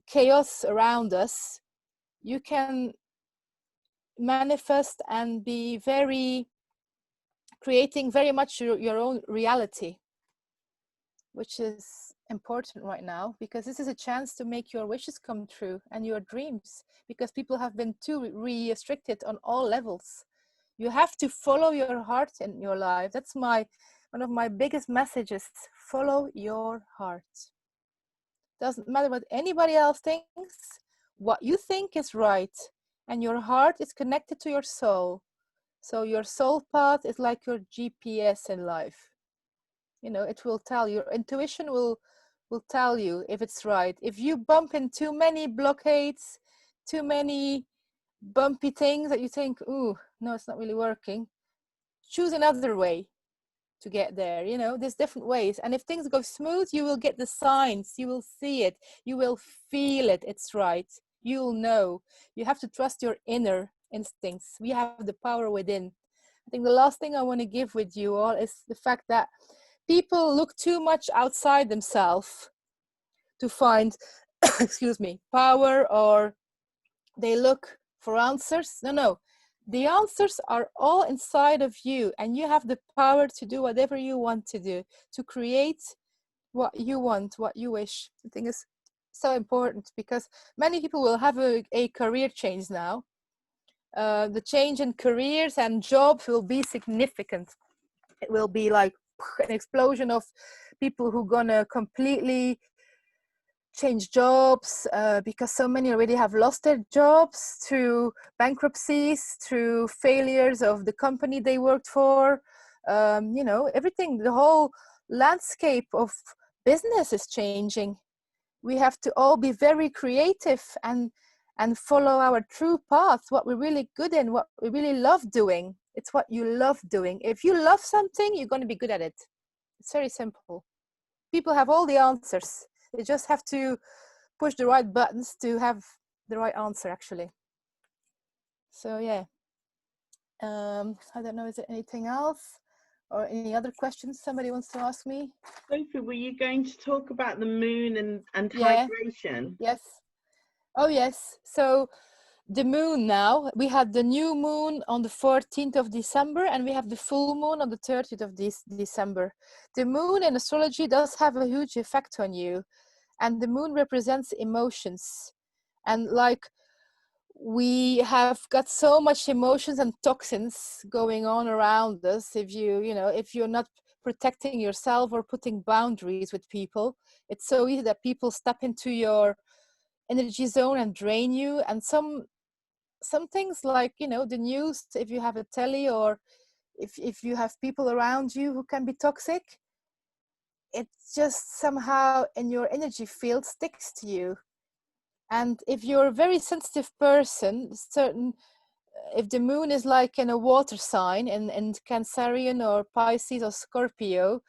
[SPEAKER 5] chaos around us, you can manifest and be creating very much your own reality, which is important right now, because this is a chance to make your wishes come true and your dreams, because people have been too restricted on all levels. You have to follow your heart in your life. That's one of my biggest messages. Follow your heart. Doesn't matter what anybody else thinks. What you think is right, and your heart is connected to your soul. So your soul path is like your GPS in life. You know, it will tell you. Your intuition will tell you if it's right. If you bump in too many blockades, too many bumpy things that you think, ooh, no, it's not really working, choose another way to get there. You know, there's different ways, and if things go smooth, you will get the signs, you will see it, you will feel it, it's right, you'll know. You have to trust your inner instincts. We have the power within. I think the last thing I want to give with you all is the fact that people look too much outside themselves to find excuse me, power, or they look for answers. No, the answers are all inside of you, and you have the power to do whatever you want to do, to create what you want, what you wish. I think it's so important, because many people will have a career change now. The change in careers and jobs will be significant. It will be like an explosion of people who are gonna completely change jobs, because so many already have lost their jobs through bankruptcies, through failures of the company they worked for. You know, everything, the whole landscape of business is changing. We have to all be very creative and follow our true path, what we're really good in, what we really love doing. It's what you love doing. If you love something, you're going to be good at it. It's very simple. People have all the answers. They just have to push the right buttons to have the right answer, actually. So yeah, I don't know, is there anything else or any other questions somebody wants to ask me?
[SPEAKER 1] Sophie, were you going to talk about the moon and hydration?
[SPEAKER 5] Yes. Oh yes. So the moon now, we had the new moon on the 14th of December, and we have the full moon on the 30th of December. The moon in astrology does have a huge effect on you, and the moon represents emotions. And like, we have got so much emotions and toxins going on around us. If you're not protecting yourself or putting boundaries with people, it's so easy that people step into your energy zone and drain you. And some things, like, you know, the news, if you have a telly or if you have people around you who can be toxic, it just somehow in your energy field sticks to you. And if you're a very sensitive person, if the moon is like in a water sign, in Cancerian or Pisces or Scorpio,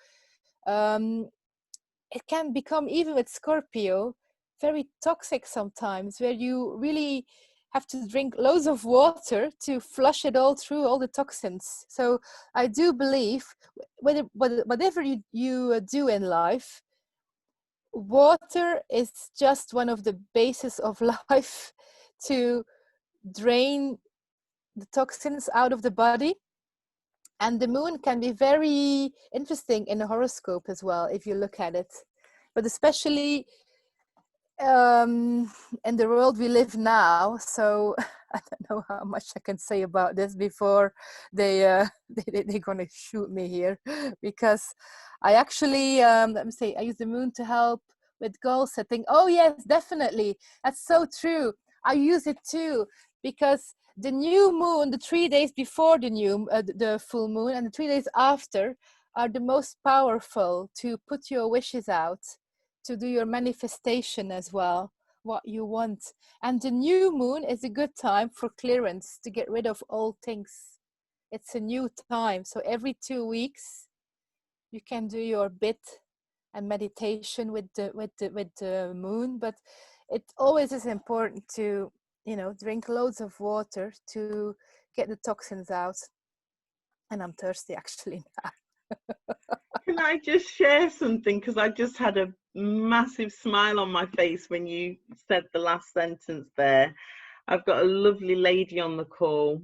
[SPEAKER 5] it can become, even with Scorpio, very toxic sometimes, where you really have to drink loads of water to flush it all through, all the toxins. So I do believe whatever you do in life, water is just one of the bases of life to drain the toxins out of the body. And the moon can be very interesting in a horoscope as well, if you look at it. But especially in the world we live now, so I don't know how much I can say about this before they're gonna shoot me here, because I actually let me say, I use the moon to help with goal setting. Oh yes, definitely, that's so true. I use it too, because the new moon, the 3 days before the full moon, and the 3 days after are the most powerful to put your wishes out, to do your manifestation as well, what you want. And the new moon is a good time for clearance, to get rid of old things. It's a new time, so every 2 weeks you can do your bit and meditation with the moon. But it always is important to, drink loads of water to get the toxins out. And I'm thirsty actually now.
[SPEAKER 1] Can I just share something? Because I just had a massive smile on my face when you said the last sentence there. I've got a lovely lady on the call.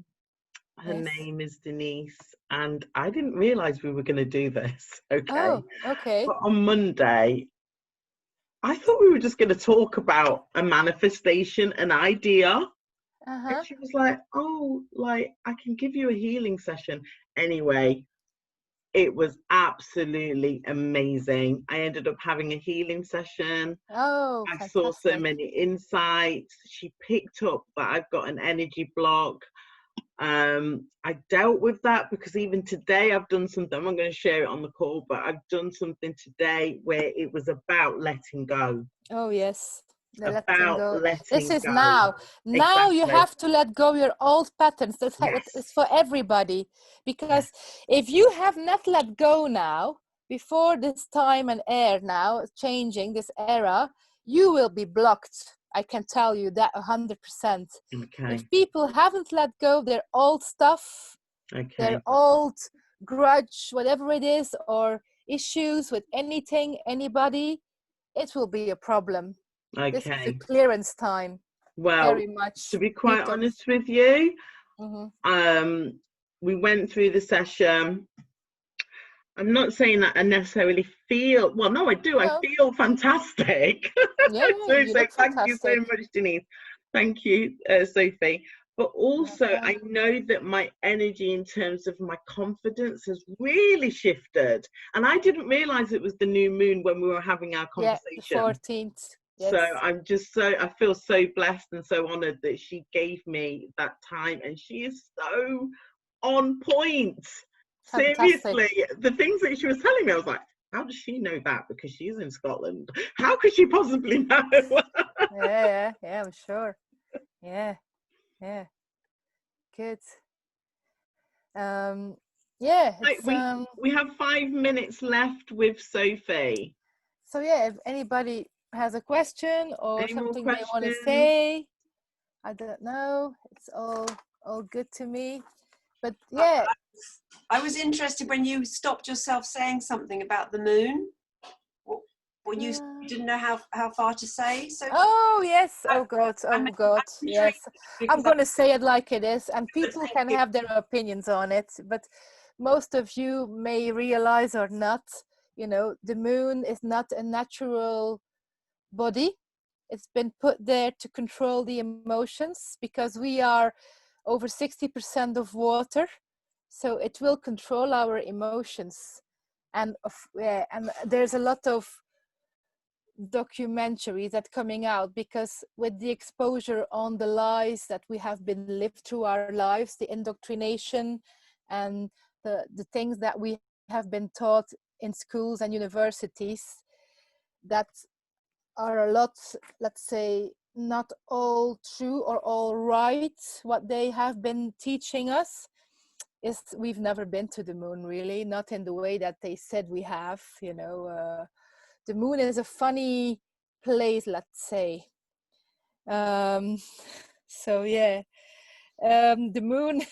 [SPEAKER 1] Her name is Denise, and I didn't realize we were going to do this. Okay.
[SPEAKER 5] Oh, okay.
[SPEAKER 1] But on Monday, I thought we were just going to talk about a manifestation, an idea. And she was like, oh, like, I can give you a healing session. Anyway, it was absolutely amazing. I ended up having a healing session.
[SPEAKER 5] Oh,
[SPEAKER 1] I
[SPEAKER 5] fantastic.
[SPEAKER 1] saw so many insights. She picked up that I've got an energy block. I dealt with that, because even today I've done something. I'm not going to share it on the call, but I've done something today where it was about letting go.
[SPEAKER 5] Oh yes,
[SPEAKER 1] Letting
[SPEAKER 5] this is
[SPEAKER 1] go.
[SPEAKER 5] Now
[SPEAKER 1] Exactly.
[SPEAKER 5] You have to let go your old patterns. It's for everybody, because if you have not let go now, before this time and air now changing, this era, you will be blocked. I can tell you that 100%.
[SPEAKER 1] Okay.
[SPEAKER 5] If people haven't let go their old stuff, their old grudge, whatever it is, or issues with anything, anybody, it will be a problem. This is a clearance time.
[SPEAKER 1] Well,
[SPEAKER 5] very much.
[SPEAKER 1] To be quite honest with you, we went through the session. I'm not saying that I necessarily feel, well, no, I do. I feel fantastic.
[SPEAKER 5] Yeah, you look
[SPEAKER 1] thank
[SPEAKER 5] fantastic.
[SPEAKER 1] you so much, Denise. Thank you, Sophie. But also, I know that my energy in terms of my confidence has really shifted. And I didn't realize it was the new moon when we were having our conversation.
[SPEAKER 5] Yeah, the 14th. Yes.
[SPEAKER 1] So I'm just I feel so blessed and so honored that she gave me that time. And she is so on point.
[SPEAKER 5] Fantastic.
[SPEAKER 1] Seriously, the things that she was telling me, I was like, how does she know that? Because she's in Scotland. How could she possibly know?
[SPEAKER 5] yeah, I'm sure. Yeah. Good.
[SPEAKER 1] We have 5 minutes left with Sophie.
[SPEAKER 5] So yeah, if anybody has a question or something they want to say, I don't know. It's all good to me. But yeah.
[SPEAKER 2] I was interested when you stopped yourself saying something about the moon. Well, you didn't know how far to say. So.
[SPEAKER 5] Oh yes. Oh God. Yes. I'm going to say it like it is, and people can have their opinions on it. But most of you may realize or not, the moon is not a natural body. It's been put there to control the emotions, because we are over 60% of water. So it will control our emotions. And there's a lot of documentaries that coming out, because with the exposure on the lies that we have been lived through our lives, the indoctrination and the things that we have been taught in schools and universities that are a lot, let's say, not all true or all right, what they have been teaching us, is we've never been to the moon, really, not in the way that they said we have, you know. The moon is a funny place, let's say. So yeah, the moon.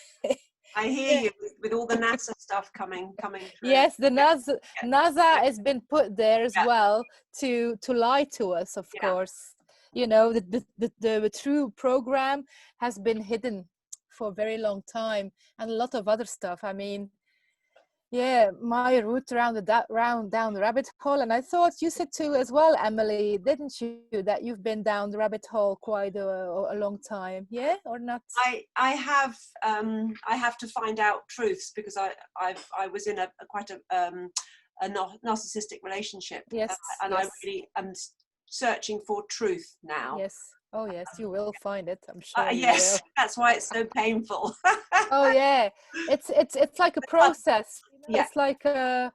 [SPEAKER 2] I hear you with all the NASA stuff coming through.
[SPEAKER 5] Yes, the NASA has been put there as well to lie to us, of course. You know, the true program has been hidden for a very long time, and a lot of other stuff. I mean, yeah, my route down the rabbit hole, and I thought you said too as well, Emily, didn't you, that you've been down the rabbit hole quite a long time? Yeah, or not?
[SPEAKER 2] I have to find out truths, because I was in a quite a narcissistic relationship.
[SPEAKER 5] Yes,
[SPEAKER 2] and
[SPEAKER 5] yes.
[SPEAKER 2] I really am searching for truth now.
[SPEAKER 5] Yes. Oh yes, you will find it, I'm sure.
[SPEAKER 2] Yes, that's why it's so painful.
[SPEAKER 5] Oh yeah, it's like a process. You know?
[SPEAKER 2] Yeah.
[SPEAKER 5] It's like for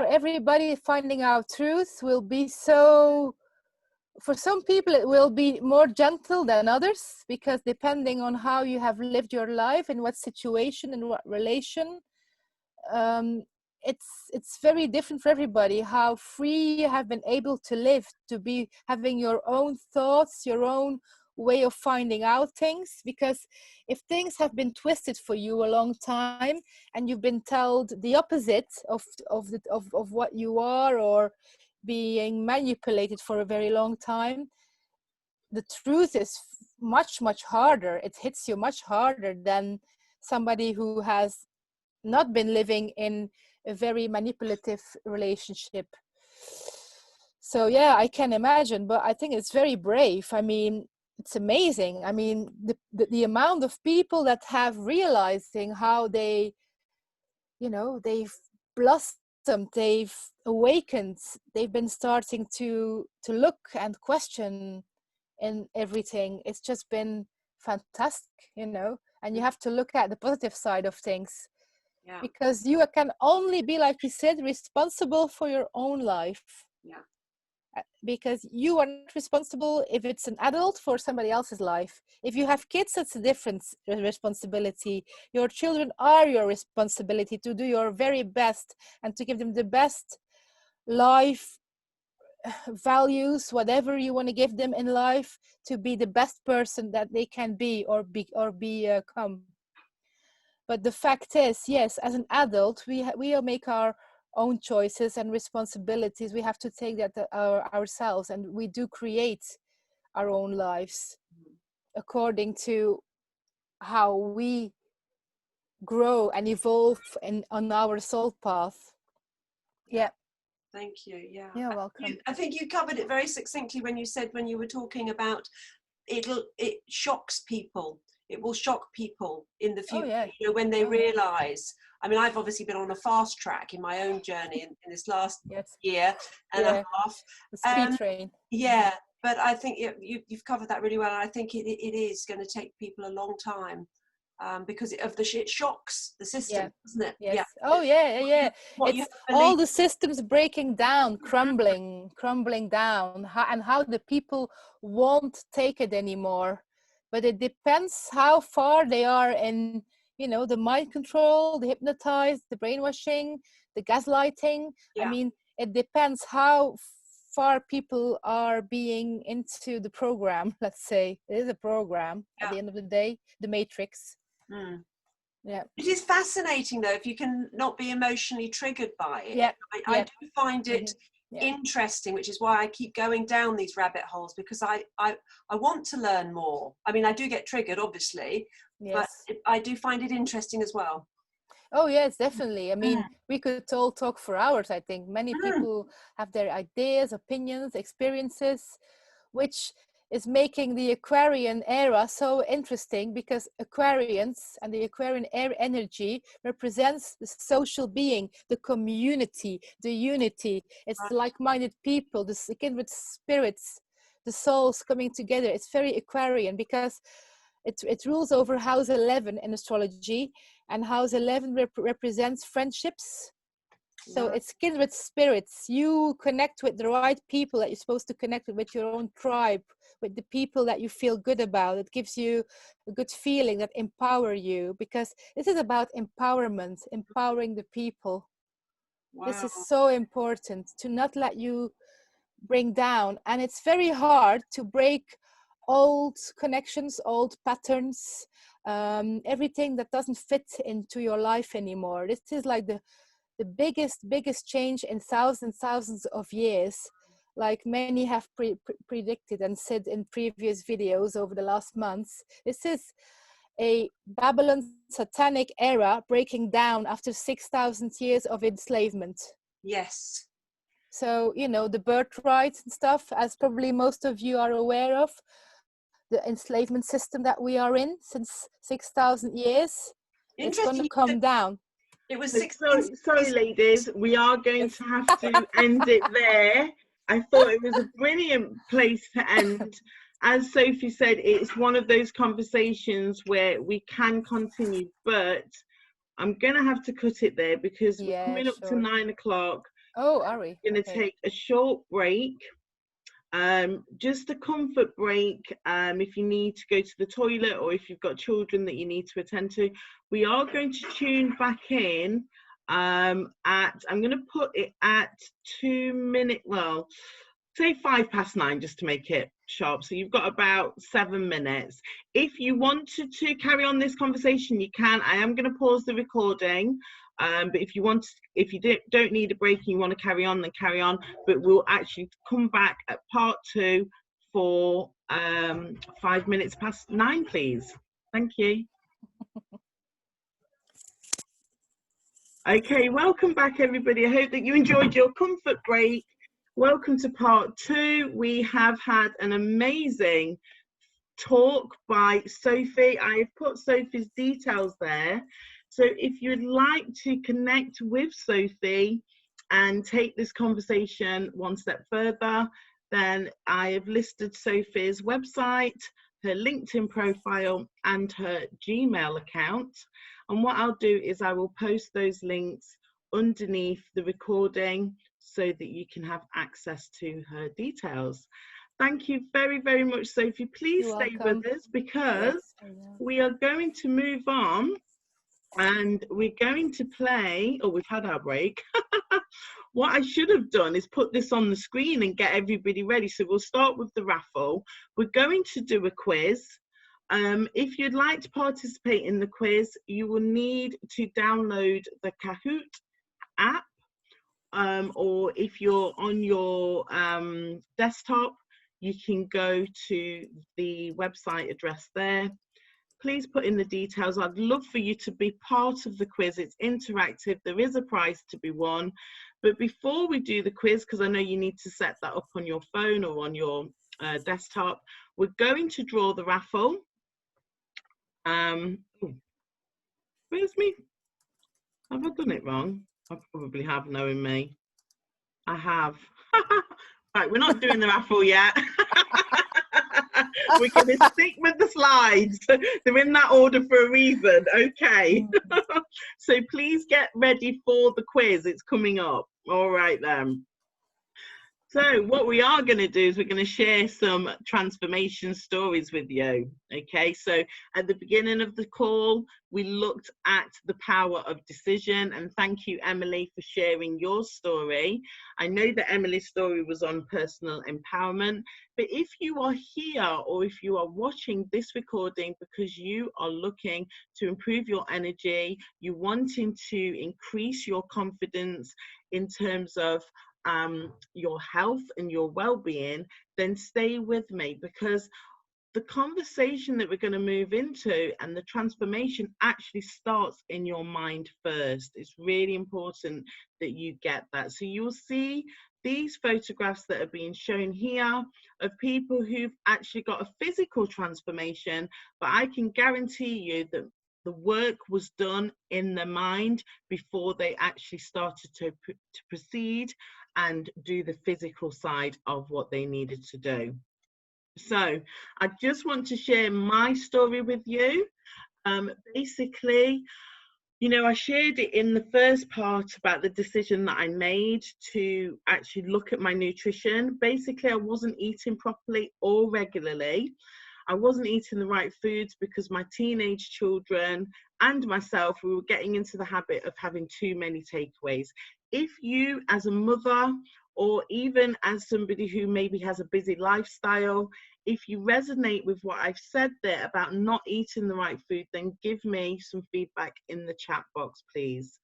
[SPEAKER 5] everybody, finding out truth will be so. For some people, it will be more gentle than others, because depending on how you have lived your life, in what situation, in what relation, it's very different for everybody. How free you have been able to live, to be having your own thoughts, your own way of finding out things. Because if things have been twisted for you a long time, and you've been told the opposite of what you are, or being manipulated for a very long time, the truth is much harder. It hits you much harder than somebody who has not been living in a very manipulative relationship. So yeah, I can imagine, but I think it's very brave. I mean, it's amazing. I mean, the amount of people that have realizing how they, you know, they've blossomed, they've awakened, they've been starting to look and question in everything. It's just been fantastic, you know. And you have to look at the positive side of things. Yeah. Because you can only be, like you said, responsible for your own life.
[SPEAKER 2] Yeah.
[SPEAKER 5] Because you are not responsible if it's an adult for somebody else's life. If you have kids, it's a different responsibility. Your children are your responsibility to do your very best and to give them the best life values, whatever you want to give them in life, to be the best person that they can be or become. But the fact is, yes, as an adult, we make our own choices and responsibilities. We have to take that ourselves, and we do create our own lives according to how we grow and evolve on our soul path. Yeah.
[SPEAKER 2] Thank you. Yeah.
[SPEAKER 5] You're welcome.
[SPEAKER 2] I think you covered it very succinctly when you said, when you were talking about it shocks people. It will shock people in the future. Oh, yeah. You know, when they realize. I mean, I've obviously been on a fast track in my own journey in this last year and a half.
[SPEAKER 5] The speed train.
[SPEAKER 2] Yeah, but I think you've covered that really well. And I think it is going to take people a long time. Because it shocks the system, doesn't it?
[SPEAKER 5] Yes. Yeah. Oh yeah. It's all the systems breaking down, crumbling down, and how the people won't take it anymore. But it depends how far they are in, you know, the mind control, the hypnotized, the brainwashing, the gaslighting. Yeah. I mean, it depends how far people are being into the program. Let's say it is a program at the end of the day, the matrix.
[SPEAKER 2] Mm.
[SPEAKER 5] Yeah,
[SPEAKER 2] it is fascinating though if you can not be emotionally triggered by it. I do find it interesting, which is why I keep going down these rabbit holes, because I want to learn more. I mean, I do get triggered, obviously, but I do find it interesting as well.
[SPEAKER 5] Oh yes, definitely. I mean, we could all talk for hours. I think many people have their ideas, opinions, experiences, which is making the Aquarian era so interesting, because Aquarians and the Aquarian energy represents the social being, the community, the unity. It's the like-minded people, the kindred spirits, the souls coming together. It's very Aquarian because it rules over house 11 in astrology, and house 11 represents friendships. So it's kindred spirits. You connect with the right people that you're supposed to connect with your own tribe, with the people that you feel good about. It gives you a good feeling, that empower you, because this is about empowerment, empowering the people. Wow. This is so important, to not let you bring down. And it's very hard to break old connections, old patterns, everything that doesn't fit into your life anymore. This is like the biggest change in thousands of years, like many have predicted and said in previous videos over the last months. This is a Babylon satanic era breaking down after 6,000 years of enslavement.
[SPEAKER 2] Yes.
[SPEAKER 5] So, you know, the birthright and stuff, as probably most of you are aware of, the enslavement system that we are in since 6,000 years, it's going to come down.
[SPEAKER 2] It was
[SPEAKER 1] sorry, ladies, we are going to have to end it there. I thought it was a brilliant place to end. As Sophie said, it's one of those conversations where we can continue, but I'm going to have to cut it there because we're coming up to 9 o'clock.
[SPEAKER 5] Oh, are we?
[SPEAKER 1] We're going to take a short break. Just a comfort break, if you need to go to the toilet or if you've got children that you need to attend to. We are going to tune back in I'm going to put it at 2 minutes, well, say 9:05 just to make it sharp. So you've got about 7 minutes. If you wanted to carry on this conversation, you can. I am going to pause the recording. But if you don't need a break and you want to carry on, then carry on. But we'll actually come back at part 2 for 9:05, please. Thank you. Okay, welcome back, everybody. I hope that you enjoyed your comfort break. Welcome to part 2. We have had an amazing talk by Sophie. I have put Sophie's details there. So if you'd like to connect with Sophie and take this conversation one step further, then I have listed Sophie's website, her LinkedIn profile, and her Gmail account. And what I'll do is I will post those links underneath the recording so that you can have access to her details. Thank you very, very much, Sophie. Please stay with us because we are going to move on. And we're going to play, oh, we've had our break. What I should have done is put this on the screen and get everybody ready. So we'll start with the raffle. We're going to do a quiz. If you'd like to participate in the quiz, you will need to download the Kahoot app. Or if you're on your desktop, you can go to the website address there. Please put in the details. I'd love for you to be part of the quiz. It's interactive. There is a prize to be won. But before we do the quiz, because I know you need to set that up on your phone or on your desktop, we're going to draw the raffle. Where's me? Have I done it wrong? I probably have, knowing me. I have. Right, we're not doing the raffle yet. We're going to stick with the slides. They're in that order for a reason. Okay. So please get ready for the quiz. It's coming up. All right then. So what we are going to do is we're going to share some transformation stories with you. Okay, so at the beginning of the call, we looked at the power of decision, and thank you, Emily, for sharing your story. I know that Emily's story was on personal empowerment, but if you are here or if you are watching this recording because you are looking to improve your energy, you're wanting to increase your confidence in terms of your health and your well-being, then stay with me, because the conversation that we're going to move into and the transformation actually starts in your mind first. It's really important that you get that. So you'll see these photographs that are being shown here of people who've actually got a physical transformation, but I can guarantee you that the work was done in their mind before they actually started to proceed and do the physical side of what they needed to do. So I just want to share my story with you. Basically, You know, I shared it in the first part about the decision that I made to actually look at my nutrition. Basically, I wasn't eating properly or regularly. I wasn't eating the right foods because my teenage children and myself, we were getting into the habit of having too many takeaways. If you, as a mother, or even as somebody who maybe has a busy lifestyle, if you resonate with what I've said there about not eating the right food, then give me some feedback in the chat box, please.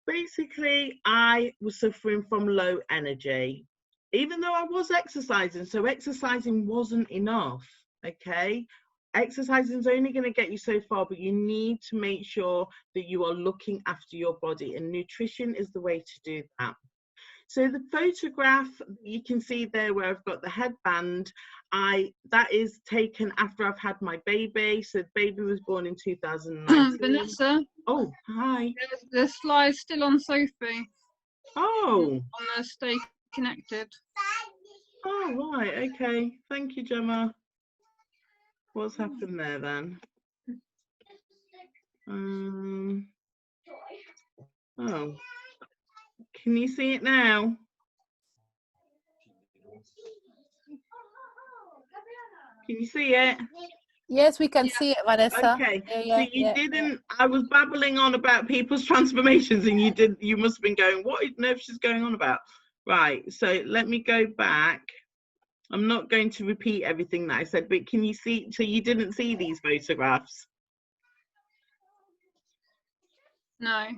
[SPEAKER 1] Basically, I was suffering from low energy, even though I was exercising. So exercising wasn't enough, okay? Exercising is only going to get you so far, but you need to make sure that you are looking after your body, and nutrition is the way to do that. So the photograph you can see there where I've got the headband, that is taken after I've had my baby. So the baby was born in 2019.
[SPEAKER 3] Vanessa.
[SPEAKER 1] Oh, hi.
[SPEAKER 3] The slide's still on Sofie.
[SPEAKER 1] Oh.
[SPEAKER 3] On the Stay Connected.
[SPEAKER 1] Oh, right. Okay. Thank you, Gemma. What's happened there then? Oh. Can you see it now? Can you see it?
[SPEAKER 5] Yes, we can see it, Vanessa.
[SPEAKER 1] Okay, so you didn't. I was babbling on about people's transformations, and you must have been going, what on earth is going on about? Right, so let me go back. I'm not going to repeat everything that I said, but can you see? So you didn't see these photographs?
[SPEAKER 3] No.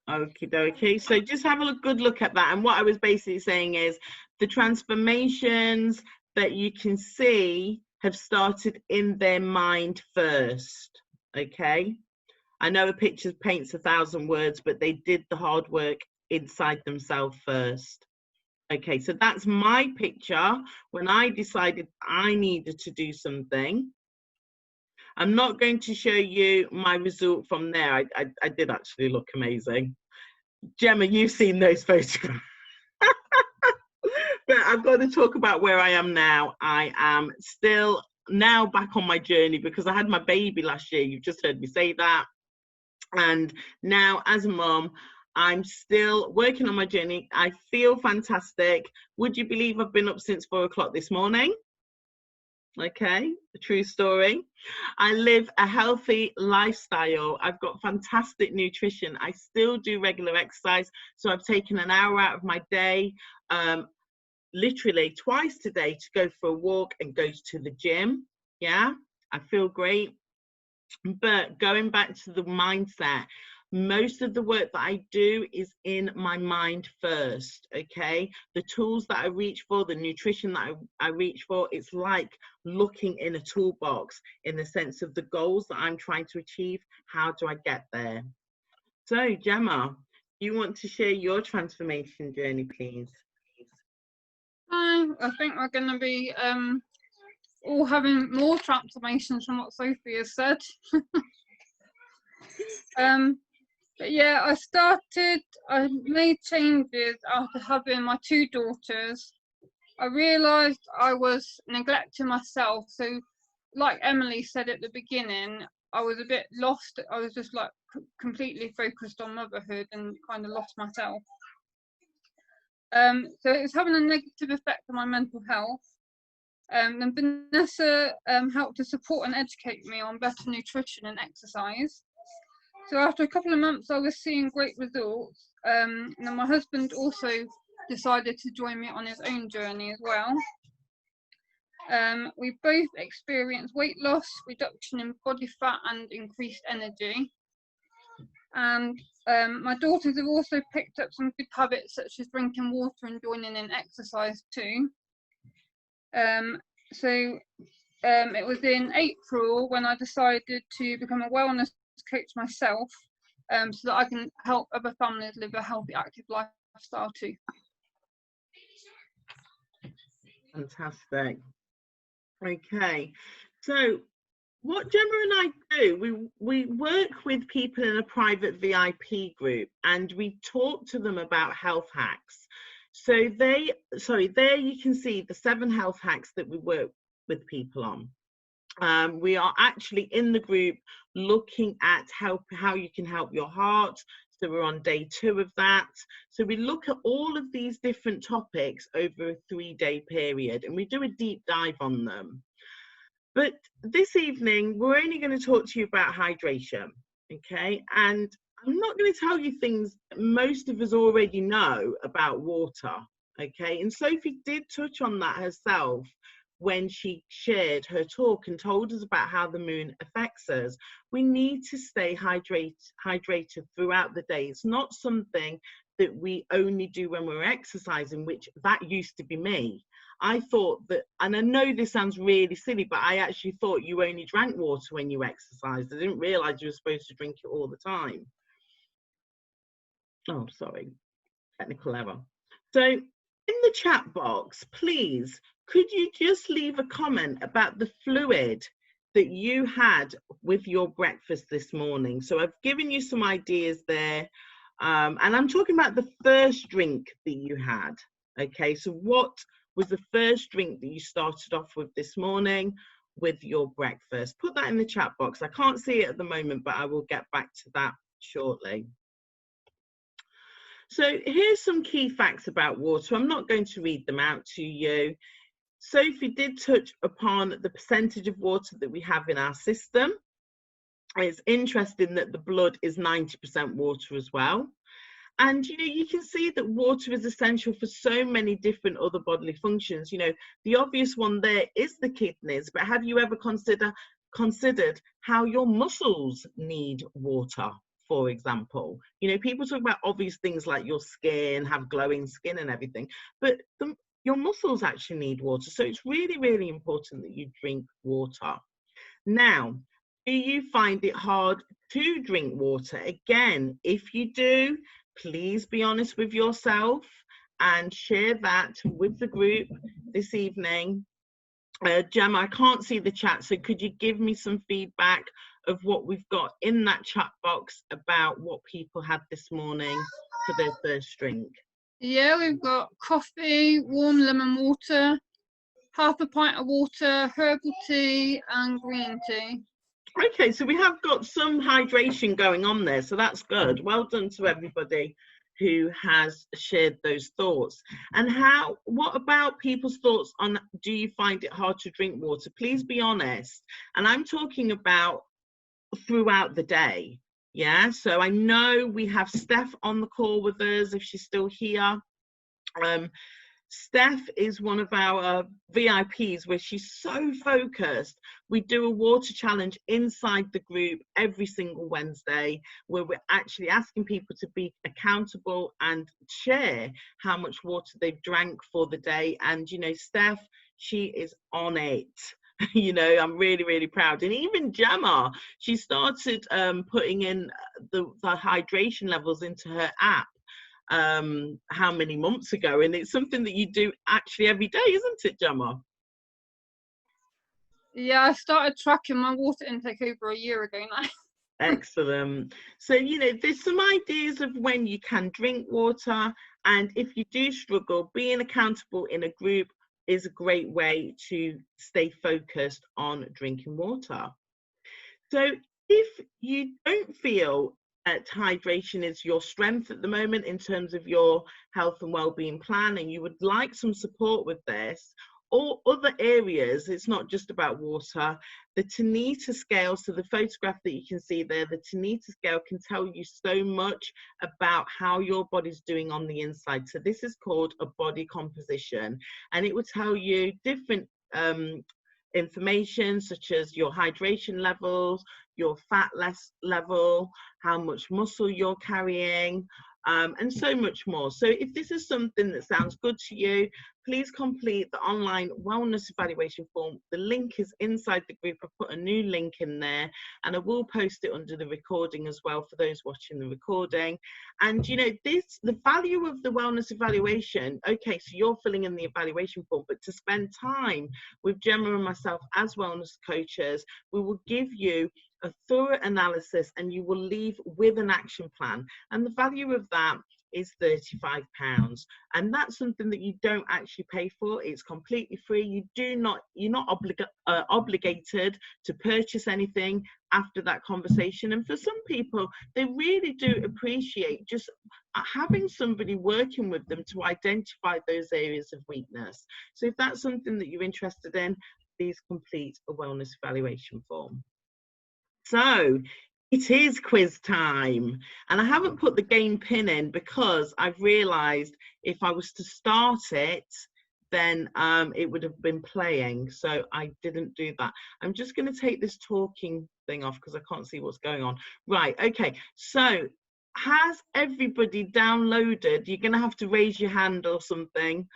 [SPEAKER 1] Okie dokie. So just have a good look at that. And what I was basically saying is the transformations that you can see have started in their mind first. Okay. I know a picture paints 1,000 words, but they did the hard work inside themselves first. Okay, so that's my picture when I decided I needed to do something. I'm not going to show you my result from there. I did actually look amazing. Gemma, you've seen those photographs. But I've got to talk about where I am now. I am still now back on my journey because I had my baby last year. You've just heard me say that. And now as a mom, I'm still working on my journey. I feel fantastic. Would you believe I've been up since 4 o'clock this morning? Okay, a true story. I live a healthy lifestyle. I've got fantastic nutrition. I still do regular exercise. So I've taken an hour out of my day, literally twice today, to go for a walk and go to the gym. Yeah, I feel great. But going back to the mindset, most of the work that I do is in my mind first, okay? The tools that I reach for, the nutrition that I reach for, it's like looking in a toolbox in the sense of the goals that I'm trying to achieve. How do I get there? So, Gemma, you want to share your transformation journey, please?
[SPEAKER 3] Hi, I think we're going to be all having more transformations from what Sofie has said. But yeah, I made changes after having my 2 daughters. I realised I was neglecting myself. So like Emily said at the beginning, I was a bit lost. I was just like completely focused on motherhood and kind of lost myself. So it was having a negative effect on my mental health. Then Vanessa helped to support and educate me on better nutrition and exercise. So after a couple of months, I was seeing great results. And then my husband also decided to join me on his own journey as well. We both experienced weight loss, reduction in body fat, and increased energy. And my daughters have also picked up some good habits such as drinking water and joining in exercise too. So it was in April when I decided to become a wellness coach myself, so that I can help other families live a healthy, active lifestyle too.
[SPEAKER 1] Fantastic. Okay, so what Gemma and I do, we work with people in a private VIP group and we talk to them about health hacks. So there you can see the 7 health hacks that we work with people on. We are actually in the group looking at how you can help your heart. So we're on day 2 of that. So we look at all of these different topics over a 3-day period, and we do a deep dive on them. But this evening, we're only going to talk to you about hydration, okay? And I'm not going to tell you things most of us already know about water, okay? And Sofie did touch on that herself when she shared her talk and told us about how the moon affects us. We need to stay hydrated throughout the day. It's not something that we only do when we're exercising, which that used to be me. I thought that, and I know this sounds really silly, but I actually thought you only drank water when you exercised. I didn't realize you were supposed to drink it all the time. Oh, sorry, technical error. So in the chat box, please, could you just leave a comment about the fluid that you had with your breakfast this morning? So I've given you some ideas there, and I'm talking about the first drink that you had. Okay, so what was the first drink that you started off with this morning with your breakfast? Put that in the chat box. I can't see it at the moment, but I will get back to that shortly. So here's some key facts about water. I'm not going to read them out to you. Sofie did touch upon the percentage of water that we have in our system. It's interesting that the blood is 90% water as well. And, you know, you can see that water is essential for so many different other bodily functions. You know, the obvious one there is the kidneys, but have you ever considered how your muscles need water, for example? You know, people talk about obvious things like your skin, have glowing skin and everything, but your muscles actually need water. So it's really, really important that you drink water. Now, do you find it hard to drink water? Again, if you do, please be honest with yourself and share that with the group this evening. Gemma, I can't see the chat, so could you give me some feedback of what we've got in that chat box about what people had this morning for their first drink?
[SPEAKER 3] Yeah, we've got coffee, warm lemon water, half a pint of water, herbal tea and green tea.
[SPEAKER 1] Okay, so we have got some hydration going on there, so that's good. Well done to everybody who has shared those thoughts. And what about people's thoughts on, do you find it hard to drink water? Please be honest. And I'm talking about throughout the day. Yeah, so I know we have Steph on the call with us, if she's still here. Steph is one of our VIPs where she's so focused. We do a water challenge inside the group every single Wednesday where we're actually asking people to be accountable and share how much water they've drank for the day. And, you know, Steph, she is on it. You know, I'm really, really proud. And even Gemma, she started putting in the hydration levels into her app how many months ago, and it's something that you do actually every day, isn't it, Gemma?
[SPEAKER 3] Yeah, I started tracking my water intake over a year ago now.
[SPEAKER 1] Excellent. So, you know, there's some ideas of when you can drink water, and if you do struggle, being accountable in a group is a great way to stay focused on drinking water. So if you don't feel that hydration is your strength at the moment in terms of your health and well-being plan, and you would like some support with this or other areas, it's not just about water, the Tanita scale, so the photograph that you can see there, the Tanita scale can tell you so much about how your body's doing on the inside. So this is called a body composition, and it will tell you different information such as your hydration levels, your fat level, how much muscle you're carrying, and so much more. So if this is something that sounds good to you, please complete the online wellness evaluation form. The link is inside the group. I've put a new link in there, and I will post it under the recording as well for those watching the recording. And you know, the value of the wellness evaluation, okay, so you're filling in the evaluation form, but to spend time with Gemma and myself as wellness coaches, we will give you a thorough analysis and you will leave with an action plan. And the value of that is £35, and that's something that you don't actually pay for. It's completely free. You're not obligated to purchase anything after that conversation. And for some people, they really do appreciate just having somebody working with them to identify those areas of weakness. So if that's something that you're interested in, please complete a wellness evaluation form. So it is quiz time, and I haven't put the game pin in because I've realized if I was to start it, then it would have been playing, so I didn't do that. I'm just going to take this talking thing off because I can't see what's going on. Right, okay, so has everybody downloaded? You're going to have to raise your hand or something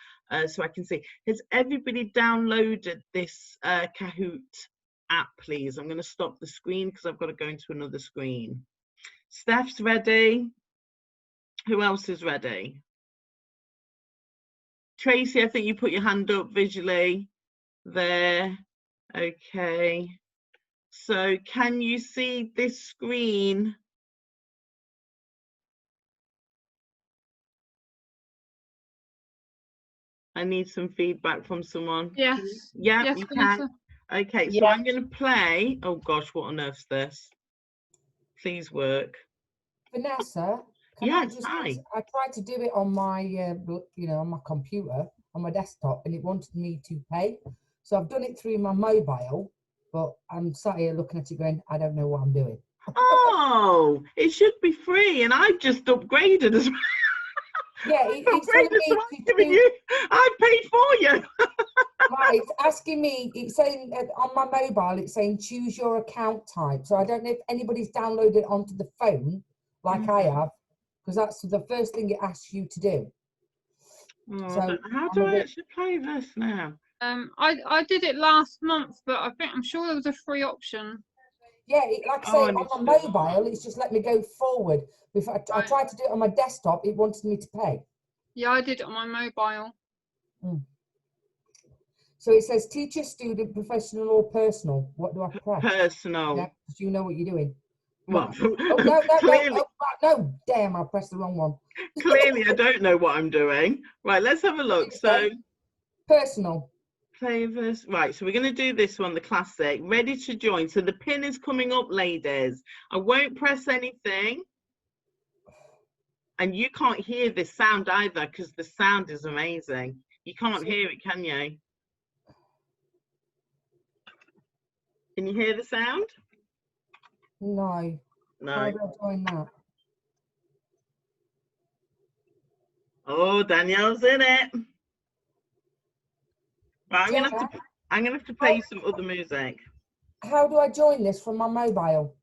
[SPEAKER 1] so I can see. Has everybody downloaded this Kahoot app, please? I'm going to stop the screen because I've got to go into another screen. Steph's ready. Who else is ready? Tracy, I think you put your hand up visually there. Okay. So can you see this screen? I need some feedback from someone.
[SPEAKER 3] Yes.
[SPEAKER 1] Yeah,
[SPEAKER 3] yes,
[SPEAKER 1] you
[SPEAKER 3] Vanessa.
[SPEAKER 1] can. Okay, so I'm going to play. Oh gosh, what on earth's this? Please work.
[SPEAKER 4] Vanessa,
[SPEAKER 1] Yes, hi.
[SPEAKER 4] I tried to do it on my, on my computer, on my desktop, and it wanted me to pay. So I've done it through my mobile, but I'm sat here looking at it going, I don't know what I'm doing.
[SPEAKER 1] Oh, it should be free, and I've just upgraded as well.
[SPEAKER 4] Yeah, it's telling me
[SPEAKER 1] I paid for you.
[SPEAKER 4] Right, it's asking me, it's saying on my mobile, it's saying choose your account type. So I don't know if anybody's downloaded it onto the phone like I have, because that's the first thing it asks you to do.
[SPEAKER 1] Oh,
[SPEAKER 4] so
[SPEAKER 1] how do I actually play this now?
[SPEAKER 3] I did it last month, but I'm sure there was a free option.
[SPEAKER 4] Yeah, like I say, on my mobile, it's just let me go forward. If I tried to do it on my desktop, it wanted me to pay.
[SPEAKER 3] Yeah, I did it on my mobile.
[SPEAKER 4] So it says teacher, student, professional, or personal. What do I press?
[SPEAKER 1] Personal.
[SPEAKER 4] Yeah, do you know what you're doing?
[SPEAKER 1] What?
[SPEAKER 4] Oh, no, no, damn, I pressed the wrong one.
[SPEAKER 1] Clearly, I don't know what I'm doing. Right, let's have a look. So,
[SPEAKER 4] personal.
[SPEAKER 1] Flavors. Right, so we're going to do this one, the classic. Ready to join. So the pin is coming up, ladies. I won't press anything. And you can't hear this sound either because the sound is amazing. You can't hear it, can you? Can you hear the sound?
[SPEAKER 4] No.
[SPEAKER 1] No.
[SPEAKER 4] How do I join that? Oh,
[SPEAKER 1] Danielle's in it. Right, I'm gonna have to play some other music.
[SPEAKER 4] How do I join this from my mobile?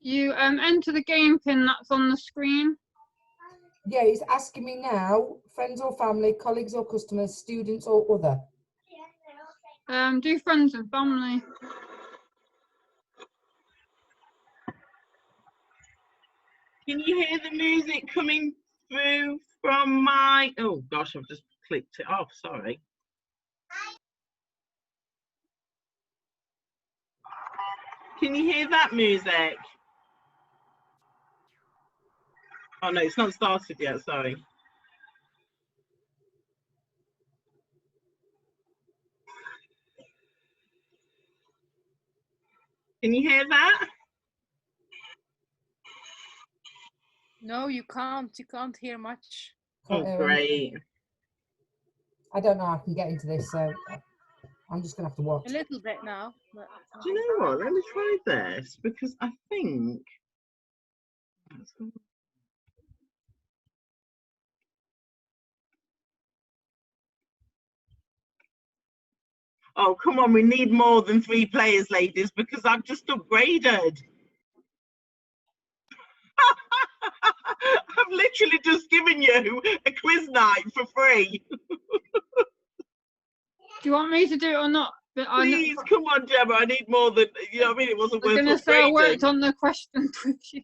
[SPEAKER 3] You enter the game pin that's on the screen.
[SPEAKER 4] Yeah, it's asking me now, friends or family, colleagues or customers, students or other.
[SPEAKER 3] Do friends and family.
[SPEAKER 1] Can you hear the music coming through from my... Oh gosh, I've just clicked it off, sorry. Can you hear that music? Oh no, it's not started yet, sorry. Can you hear that?
[SPEAKER 5] No, you can't. You can't hear much.
[SPEAKER 1] Oh, great.
[SPEAKER 4] I don't know how I can get into this, so I'm just going to have to watch.
[SPEAKER 5] A little bit now. But...
[SPEAKER 1] Do you know what? Let me try this, because I think... Oh, come on, we need more than 3 players, ladies, because I've just upgraded. I've literally just given you a quiz night for free.
[SPEAKER 3] Do you want me to do it or not?
[SPEAKER 1] Please, come on, Gemma, I need more than, you know what I mean? It wasn't worth upgrading.
[SPEAKER 3] I'm going to say I worked on the questions with you.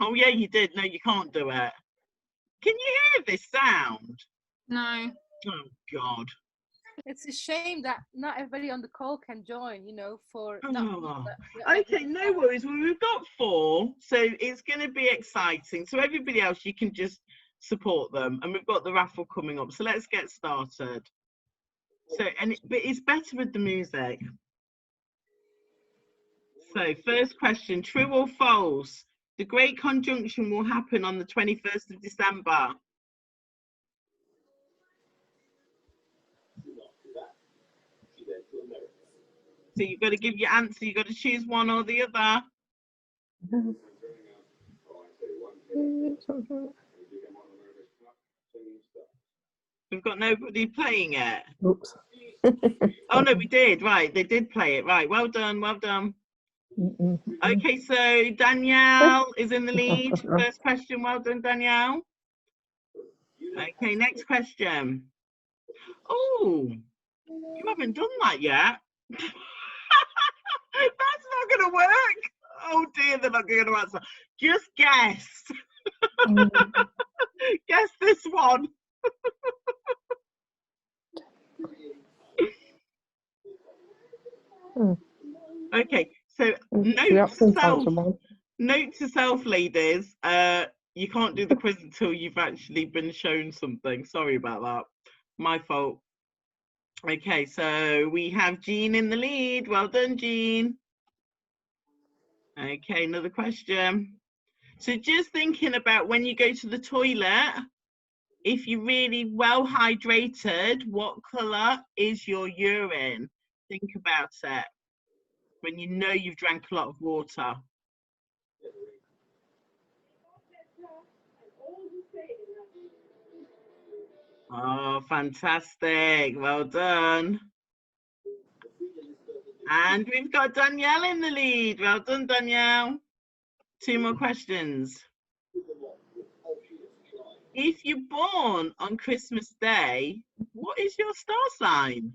[SPEAKER 1] Oh, yeah, you did. No, you can't do it. Can you hear this sound?
[SPEAKER 3] No.
[SPEAKER 1] Oh, God.
[SPEAKER 5] It's a shame that not everybody on the call can join, you know, for
[SPEAKER 1] okay, no worries. Well, we've got 4, so it's going to be exciting. So everybody else, you can just support them, and we've got the raffle coming up. So let's get started. So, but it's better with the music. So first question, true or false? The Great Conjunction will happen on the 21st of December. So you've got to give your answer. You've got to choose one or the other. We've got nobody playing it.
[SPEAKER 7] Oops.
[SPEAKER 1] Oh, no, we did. Right, they did play it. Right, well done, well done. Okay, so Danielle is in the lead. First question, well done, Danielle. Okay, next question. Oh, you haven't done that yet. That's not going to work. Oh dear, they're not going to answer. Just guess. Guess this one. Okay, so note to self, ladies. You can't do the quiz until you've actually been shown something. Sorry about that. My fault. Okay, so we have Jean in the lead. Well done, Jean. Okay, another question. So just thinking about when you go to the toilet, if you're really well hydrated, what colour is your urine? Think about it. When you know you've drank a lot of water. Oh, fantastic. Well done. And we've got Danielle in the lead. Well done, Danielle. 2 more questions. If you're born on Christmas Day, what is your star sign?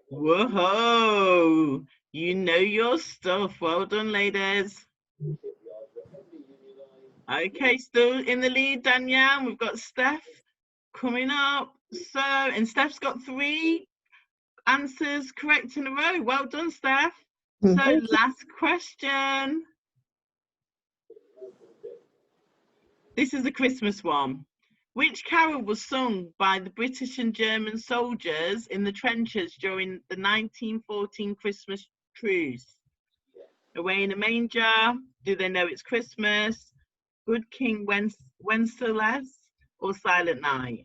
[SPEAKER 1] Whoa, you know your stuff. Well done, ladies. Okay, still in the lead, Danielle. We've got Steph coming up. So, and Steph's got 3 answers correct in a row. Well done, Steph. So, last question. This is a Christmas one. Which carol was sung by the British and German soldiers in the trenches during the 1914 Christmas truce? Away in a Manger, Do They Know It's Christmas, Good King Wenceslas, or Silent Night?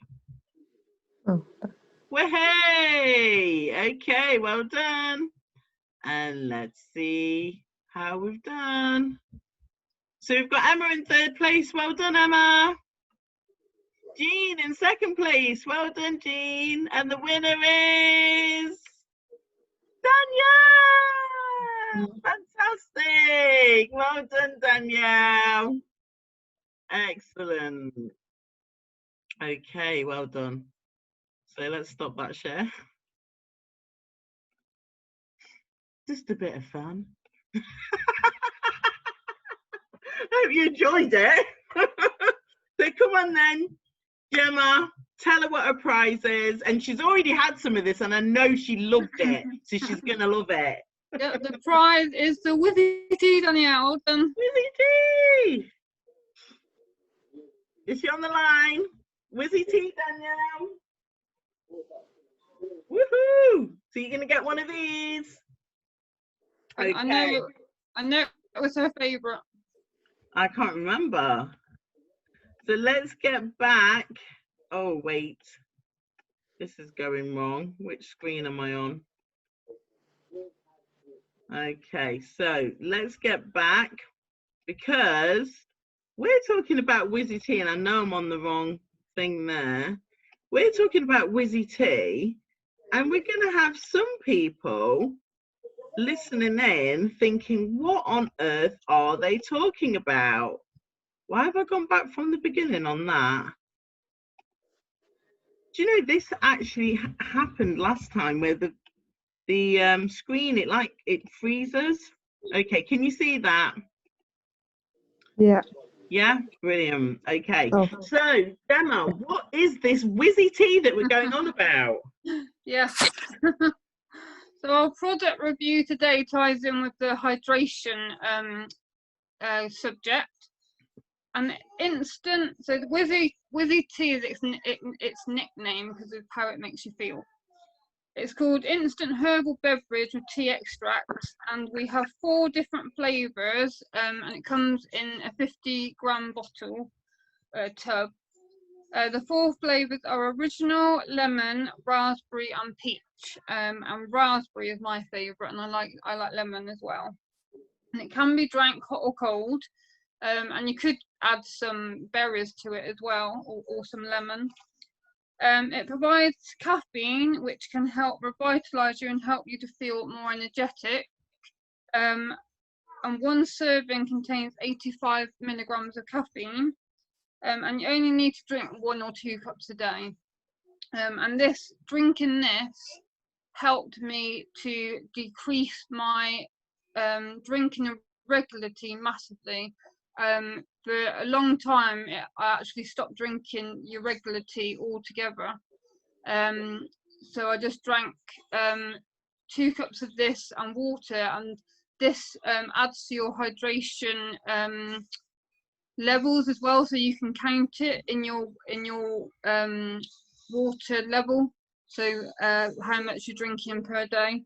[SPEAKER 7] Oh.
[SPEAKER 1] Hey! Okay, well done. And let's see how we've done. So we've got Emma in 3rd place. Well done, Emma. Jean in 2nd place. Well done, Jean. And the winner is Danielle. Fantastic. Well done, Danielle. Excellent. Okay, well done. So let's stop that share. Just a bit of fun. Hope you enjoyed it. So come on then, Gemma, tell her what her prize is. And she's already had some of this and I know she loved it, so she's gonna love it.
[SPEAKER 3] Yeah, the prize is the Wizzy Tea, Danielle.
[SPEAKER 1] Wizzy Tea! Is she on the line? Wizzy Tea, Danielle. Woohoo! So you're gonna get one of these. Okay.
[SPEAKER 3] I know it was her favourite.
[SPEAKER 1] I can't remember. So let's get back. Oh, wait. This is going wrong. Which screen am I on? Okay, so let's get back because we're talking about Wizzy Tea, and I know I'm on the wrong thing there. We're talking about Wizzy Tea, and we're going to have some people listening in thinking, what on earth are they talking about? Why have I gone back from the beginning on that? Do you know this actually happened last time where the screen it freezes Okay, can you see that?
[SPEAKER 7] Yeah.
[SPEAKER 1] Yeah, brilliant. Okay,
[SPEAKER 7] Oh.
[SPEAKER 1] so Gemma, what is this whizzy tea that we're going on about?
[SPEAKER 3] Yes. So our product review today ties in with the hydration subject. And instant, so the whizzy tea is its nickname because of how it makes you feel. It's called instant herbal beverage with tea extracts, and we have 4 different flavors, and it comes in a 50-gram bottle tub. The 4 flavors are original, lemon, raspberry, and peach. And raspberry is my favorite, and I like lemon as well. And it can be drank hot or cold, and you could add some berries to it as well, or some lemon. It provides caffeine, which can help revitalize you and help you to feel more energetic. And 1 serving contains 85 milligrams of caffeine. And you only need to drink 1 or 2 cups a day. And drinking this helped me to decrease my drinking irregularity massively. For a long time, I actually stopped drinking irregular tea altogether. So I just drank 2 cups of this and water, and this adds to your hydration levels as well, so you can count it in your water level, so how much you're drinking per day.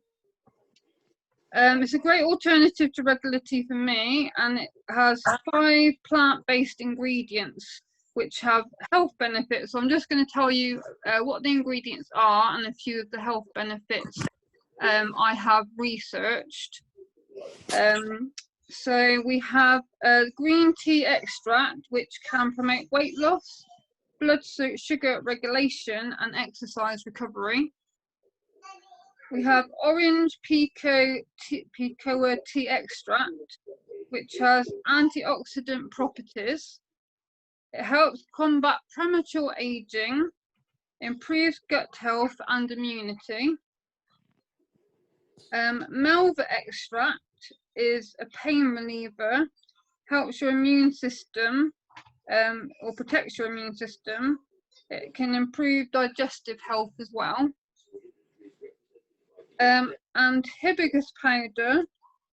[SPEAKER 3] It's a great alternative to regular tea for me, and it has 5 plant-based ingredients which have health benefits. So I'm just going to tell you what the ingredients are and a few of the health benefits I have researched. So we have green tea extract, which can promote weight loss, blood sugar regulation, and exercise recovery. We have orange picoa tea extract, which has antioxidant properties. It helps combat premature aging, improves gut health and immunity. Melva extract is a pain reliever, helps your immune system or protects your immune system. It can improve digestive health as well. And hibiscus powder,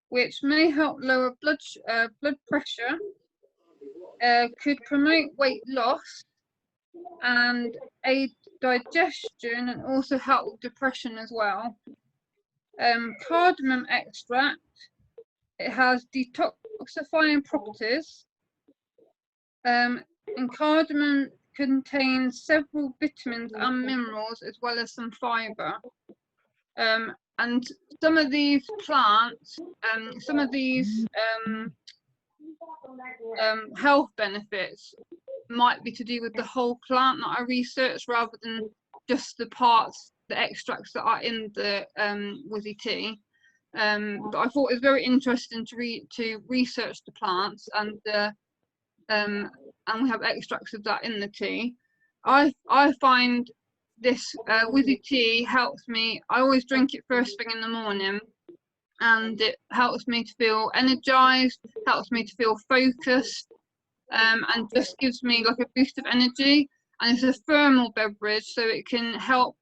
[SPEAKER 3] which may help lower blood pressure, could promote weight loss and aid digestion, and also help with depression as well. Cardamom extract, it has detoxifying properties, and cardamom contains several vitamins and minerals as well as some fiber. And some of these plants, some of these health benefits might be to do with the whole plant that I researched, rather than just the parts, the extracts that are in the whizzy tea. But I thought it was very interesting to research the plants, and we have extracts of that in the tea. I find this whizzy tea helps me. I always drink it first thing in the morning, and it helps me to feel energized, helps me to feel focused, and just gives me like a boost of energy. And it's a thermal beverage, so it can help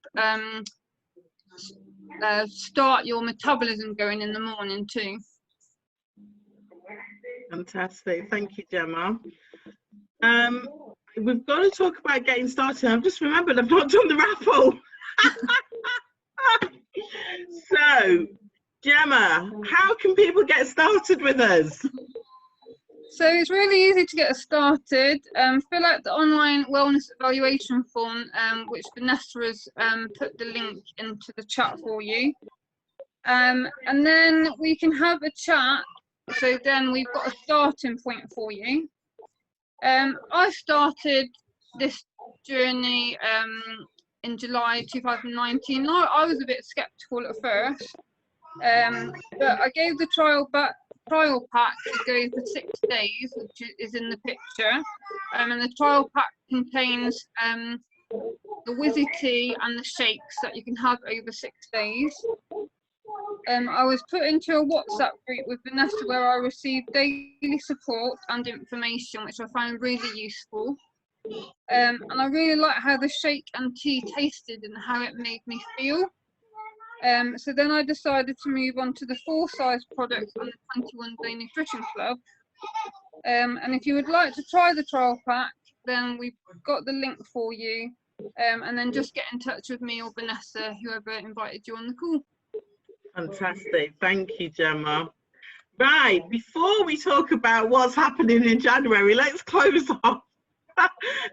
[SPEAKER 3] start your metabolism going in the morning too.
[SPEAKER 1] Fantastic, thank you, Gemma. We've got to talk about getting started. I've just remembered I've not done the raffle. So, Gemma, how can people get started with us?
[SPEAKER 3] So it's really easy to get started. Fill out the online wellness evaluation form, which Vanessa has put the link into the chat for you. And then we can have a chat. So then we've got a starting point for you. I started this journey in July 2019. I was a bit skeptical at first, but I gave the trial pack to go for 6 days, which is in the picture. And the trial pack contains the whizzy tea and the shakes that you can have over 6 days. I was put into a WhatsApp group with Vanessa where I received daily support and information, which I found really useful. And I really liked how the shake and tea tasted and how it made me feel. So then I decided to move on to the 4-size products on the 21-day nutrition club. And if you would like to try the trial pack, then we've got the link for you. And then just get in touch with me or Vanessa, whoever invited you on the call.
[SPEAKER 1] Fantastic. Thank you, Gemma. Right, before we talk about what's happening in January, let's close off.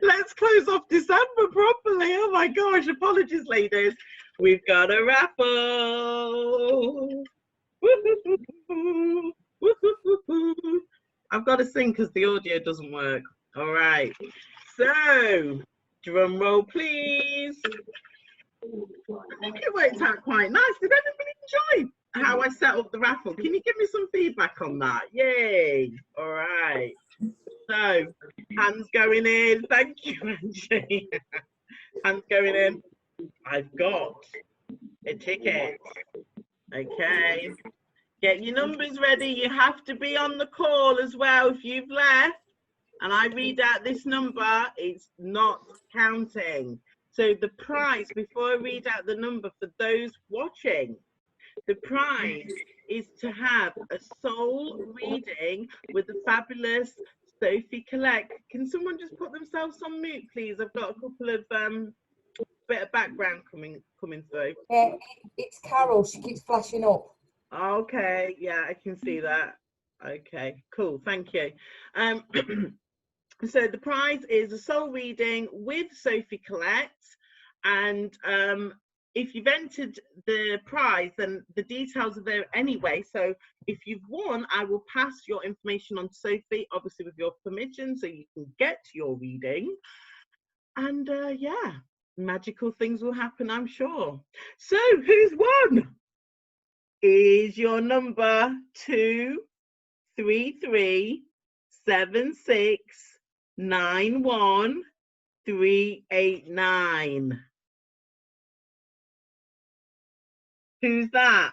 [SPEAKER 1] Let's close off December properly. Oh my gosh, apologies, ladies. We've got a raffle. I've got to sing because the audio doesn't work. All right. So, drum roll, please. I think it worked out quite nice. Did everybody enjoy how I set up the raffle? Can you give me some feedback on that? Yay. All right. So, hands going in. Thank you, Angie. Hands going in. I've got a ticket. Okay. Get your numbers ready. You have to be on the call as well. If you've left and I read out this number, it's not counting. So the prize, before I read out the number for those watching, the prize is to have a soul reading with the fabulous Sofie Collette. Can someone just put themselves on mute, please? I've got a couple of bit of background coming through.
[SPEAKER 4] It's Carol. She keeps flashing up.
[SPEAKER 1] Okay, yeah, I can see that. Okay, cool. Thank you. So the prize is a soul reading with Sofie Collette, and if you've entered the prize, then the details are there anyway. So if you've won, I will pass your information on to Sofie, obviously with your permission, so you can get your reading. And yeah, magical things will happen, I'm sure. So who's won? Is your number 233769139. Who's that?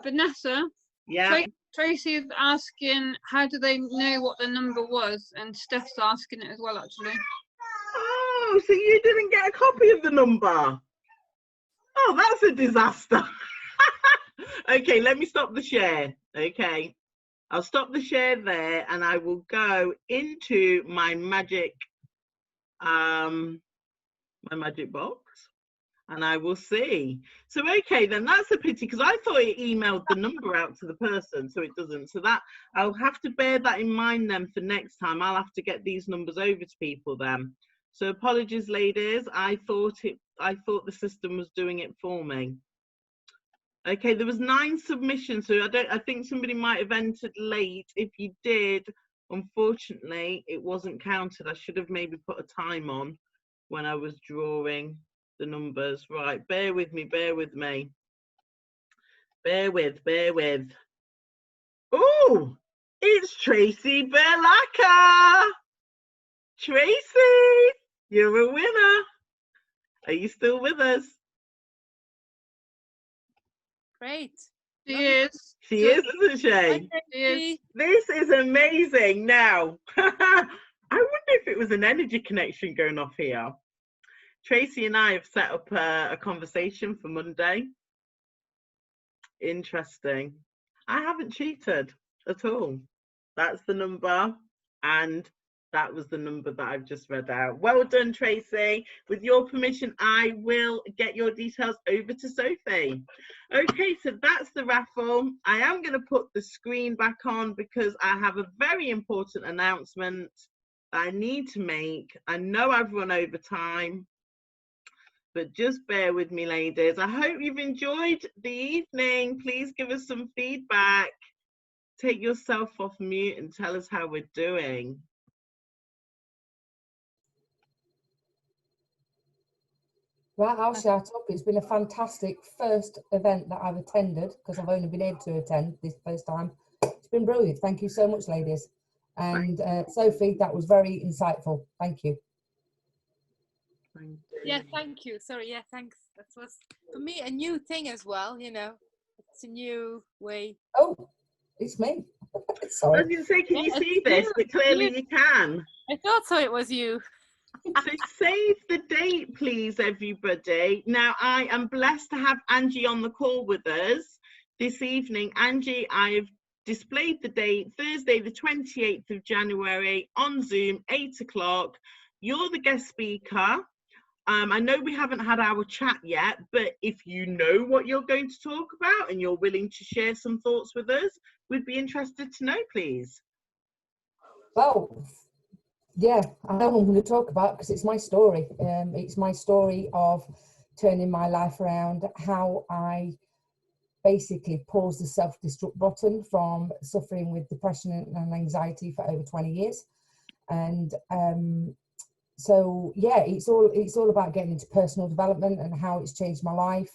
[SPEAKER 3] Vanessa.
[SPEAKER 1] Yeah.
[SPEAKER 3] Tracy is asking, how do they know what the number was? And Steph's asking it as well, actually.
[SPEAKER 1] Oh, so you didn't get a copy of the number? Oh, that's a disaster. Okay, let me stop the share. Okay, I'll stop the share there and I will go into my magic box and I will see. So okay, then that's a pity because I thought it emailed the number out to the person, so it doesn't. So that I'll have to bear that in mind then for next time. I'll have to get these numbers over to people then. So apologies, ladies. I thought the system was doing it for me. Okay, there was 9 submissions, so I think somebody might have entered late. If you did, unfortunately, it wasn't counted. I should have maybe put a time on when I was drawing the numbers. Right, bear with me, bear with me. Bear with. Oh, it's Tracy Berlacca. Tracy, you're a winner. Are you still with us?
[SPEAKER 5] Great.
[SPEAKER 3] She is.
[SPEAKER 1] She is, isn't she?
[SPEAKER 3] She is.
[SPEAKER 1] This is amazing. Now, I wonder if it was an energy connection going off here. Tracy and I have set up a conversation for Monday. Interesting. I haven't cheated at all. That's the number, and that was the number that I've just read out. Well done, Tracy. With your permission, I will get your details over to Sofie. Okay, so that's the raffle. I am going to put the screen back on because I have a very important announcement that I need to make. I know I've run over time, but just bear with me, ladies. I hope you've enjoyed the evening. Please give us some feedback. Take yourself off mute and tell us how we're doing.
[SPEAKER 4] Right, I'll shout up. It's been a fantastic first event that I've attended because I've only been able to attend this first time. It's been brilliant. Thank you so much, ladies. And Sofie, that was very insightful. Thank you.
[SPEAKER 5] Yeah, thank you. Sorry, yeah, thanks. That was for me a new thing as well, you know. It's a new way.
[SPEAKER 4] Oh, it's me.
[SPEAKER 1] I
[SPEAKER 4] Sorry.
[SPEAKER 1] was going to say, can you
[SPEAKER 5] Yeah,
[SPEAKER 1] see this? But clearly you can.
[SPEAKER 5] I thought so it was you.
[SPEAKER 1] So save the date, please, everybody. Now, I am blessed to have Angie on the call with us this evening. Angie, I have displayed the date, Thursday, the 28th of January on Zoom, 8 o'clock. You're the guest speaker. I know we haven't had our chat yet, but if you know what you're going to talk about and you're willing to share some thoughts with us, we'd be interested to know, please.
[SPEAKER 4] Well, yeah, I know what I'm going to talk about because it's my story. It's my story of turning my life around, how I basically paused the self-destruct button from suffering with depression and anxiety for over 20 years. And so, yeah, it's all about getting into personal development and how it's changed my life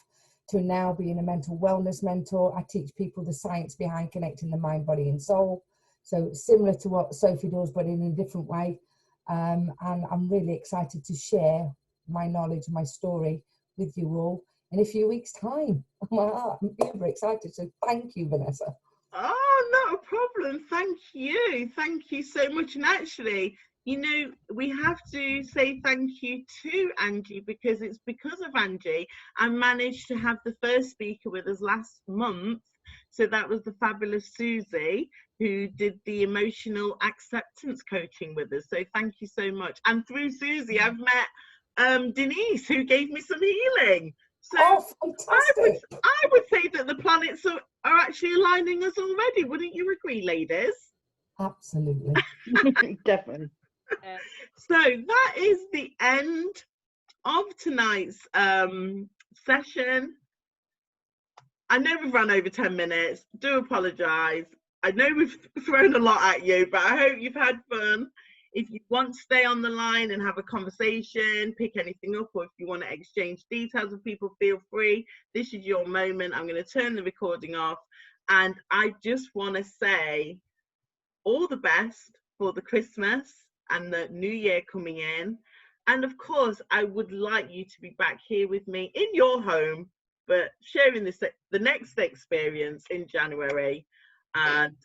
[SPEAKER 4] to now being a mental wellness mentor. I teach people the science behind connecting the mind, body and soul. So similar to what Sofie does, but in a different way. And I'm really excited to share my knowledge, my story with you all in a few weeks' time. I'm super excited. So thank you, Vanessa.
[SPEAKER 1] Oh, not a problem. Thank you. Thank you so much. And actually, you know, we have to say thank you to Angie because it's because of Angie I managed to have the first speaker with us last month. So that was the fabulous Susie, who did the emotional acceptance coaching with us. So thank you so much. And through Susie, I've met Denise, who gave me some healing. So
[SPEAKER 4] fantastic.
[SPEAKER 1] I would say that the planets are actually aligning us already. Wouldn't you agree, ladies?
[SPEAKER 4] Absolutely.
[SPEAKER 6] Definitely.
[SPEAKER 1] So that is the end of tonight's session. I know we've run over 10 minutes. Do apologise. I know we've thrown a lot at you, but I hope you've had fun. If you want to stay on the line and have a conversation, pick anything up, or if you want to exchange details with people, feel free. This is your moment. I'm going to turn the recording off. And I just want to say all the best for the Christmas and the New Year coming in. And of course, I would like you to be back here with me in your home, but sharing the next experience in January. And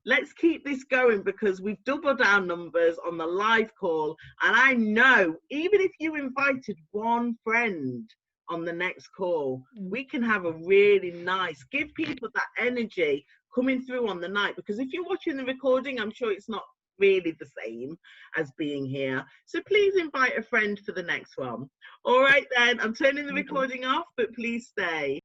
[SPEAKER 1] let's keep this going because we've doubled our numbers on the live call. And I know even if you invited one friend on the next call, we can have a really nice, give people that energy coming through on the night. Because if you're watching the recording, I'm sure it's not really the same as being here. So please invite a friend for the next one. All right then, I'm turning the recording off, but please stay.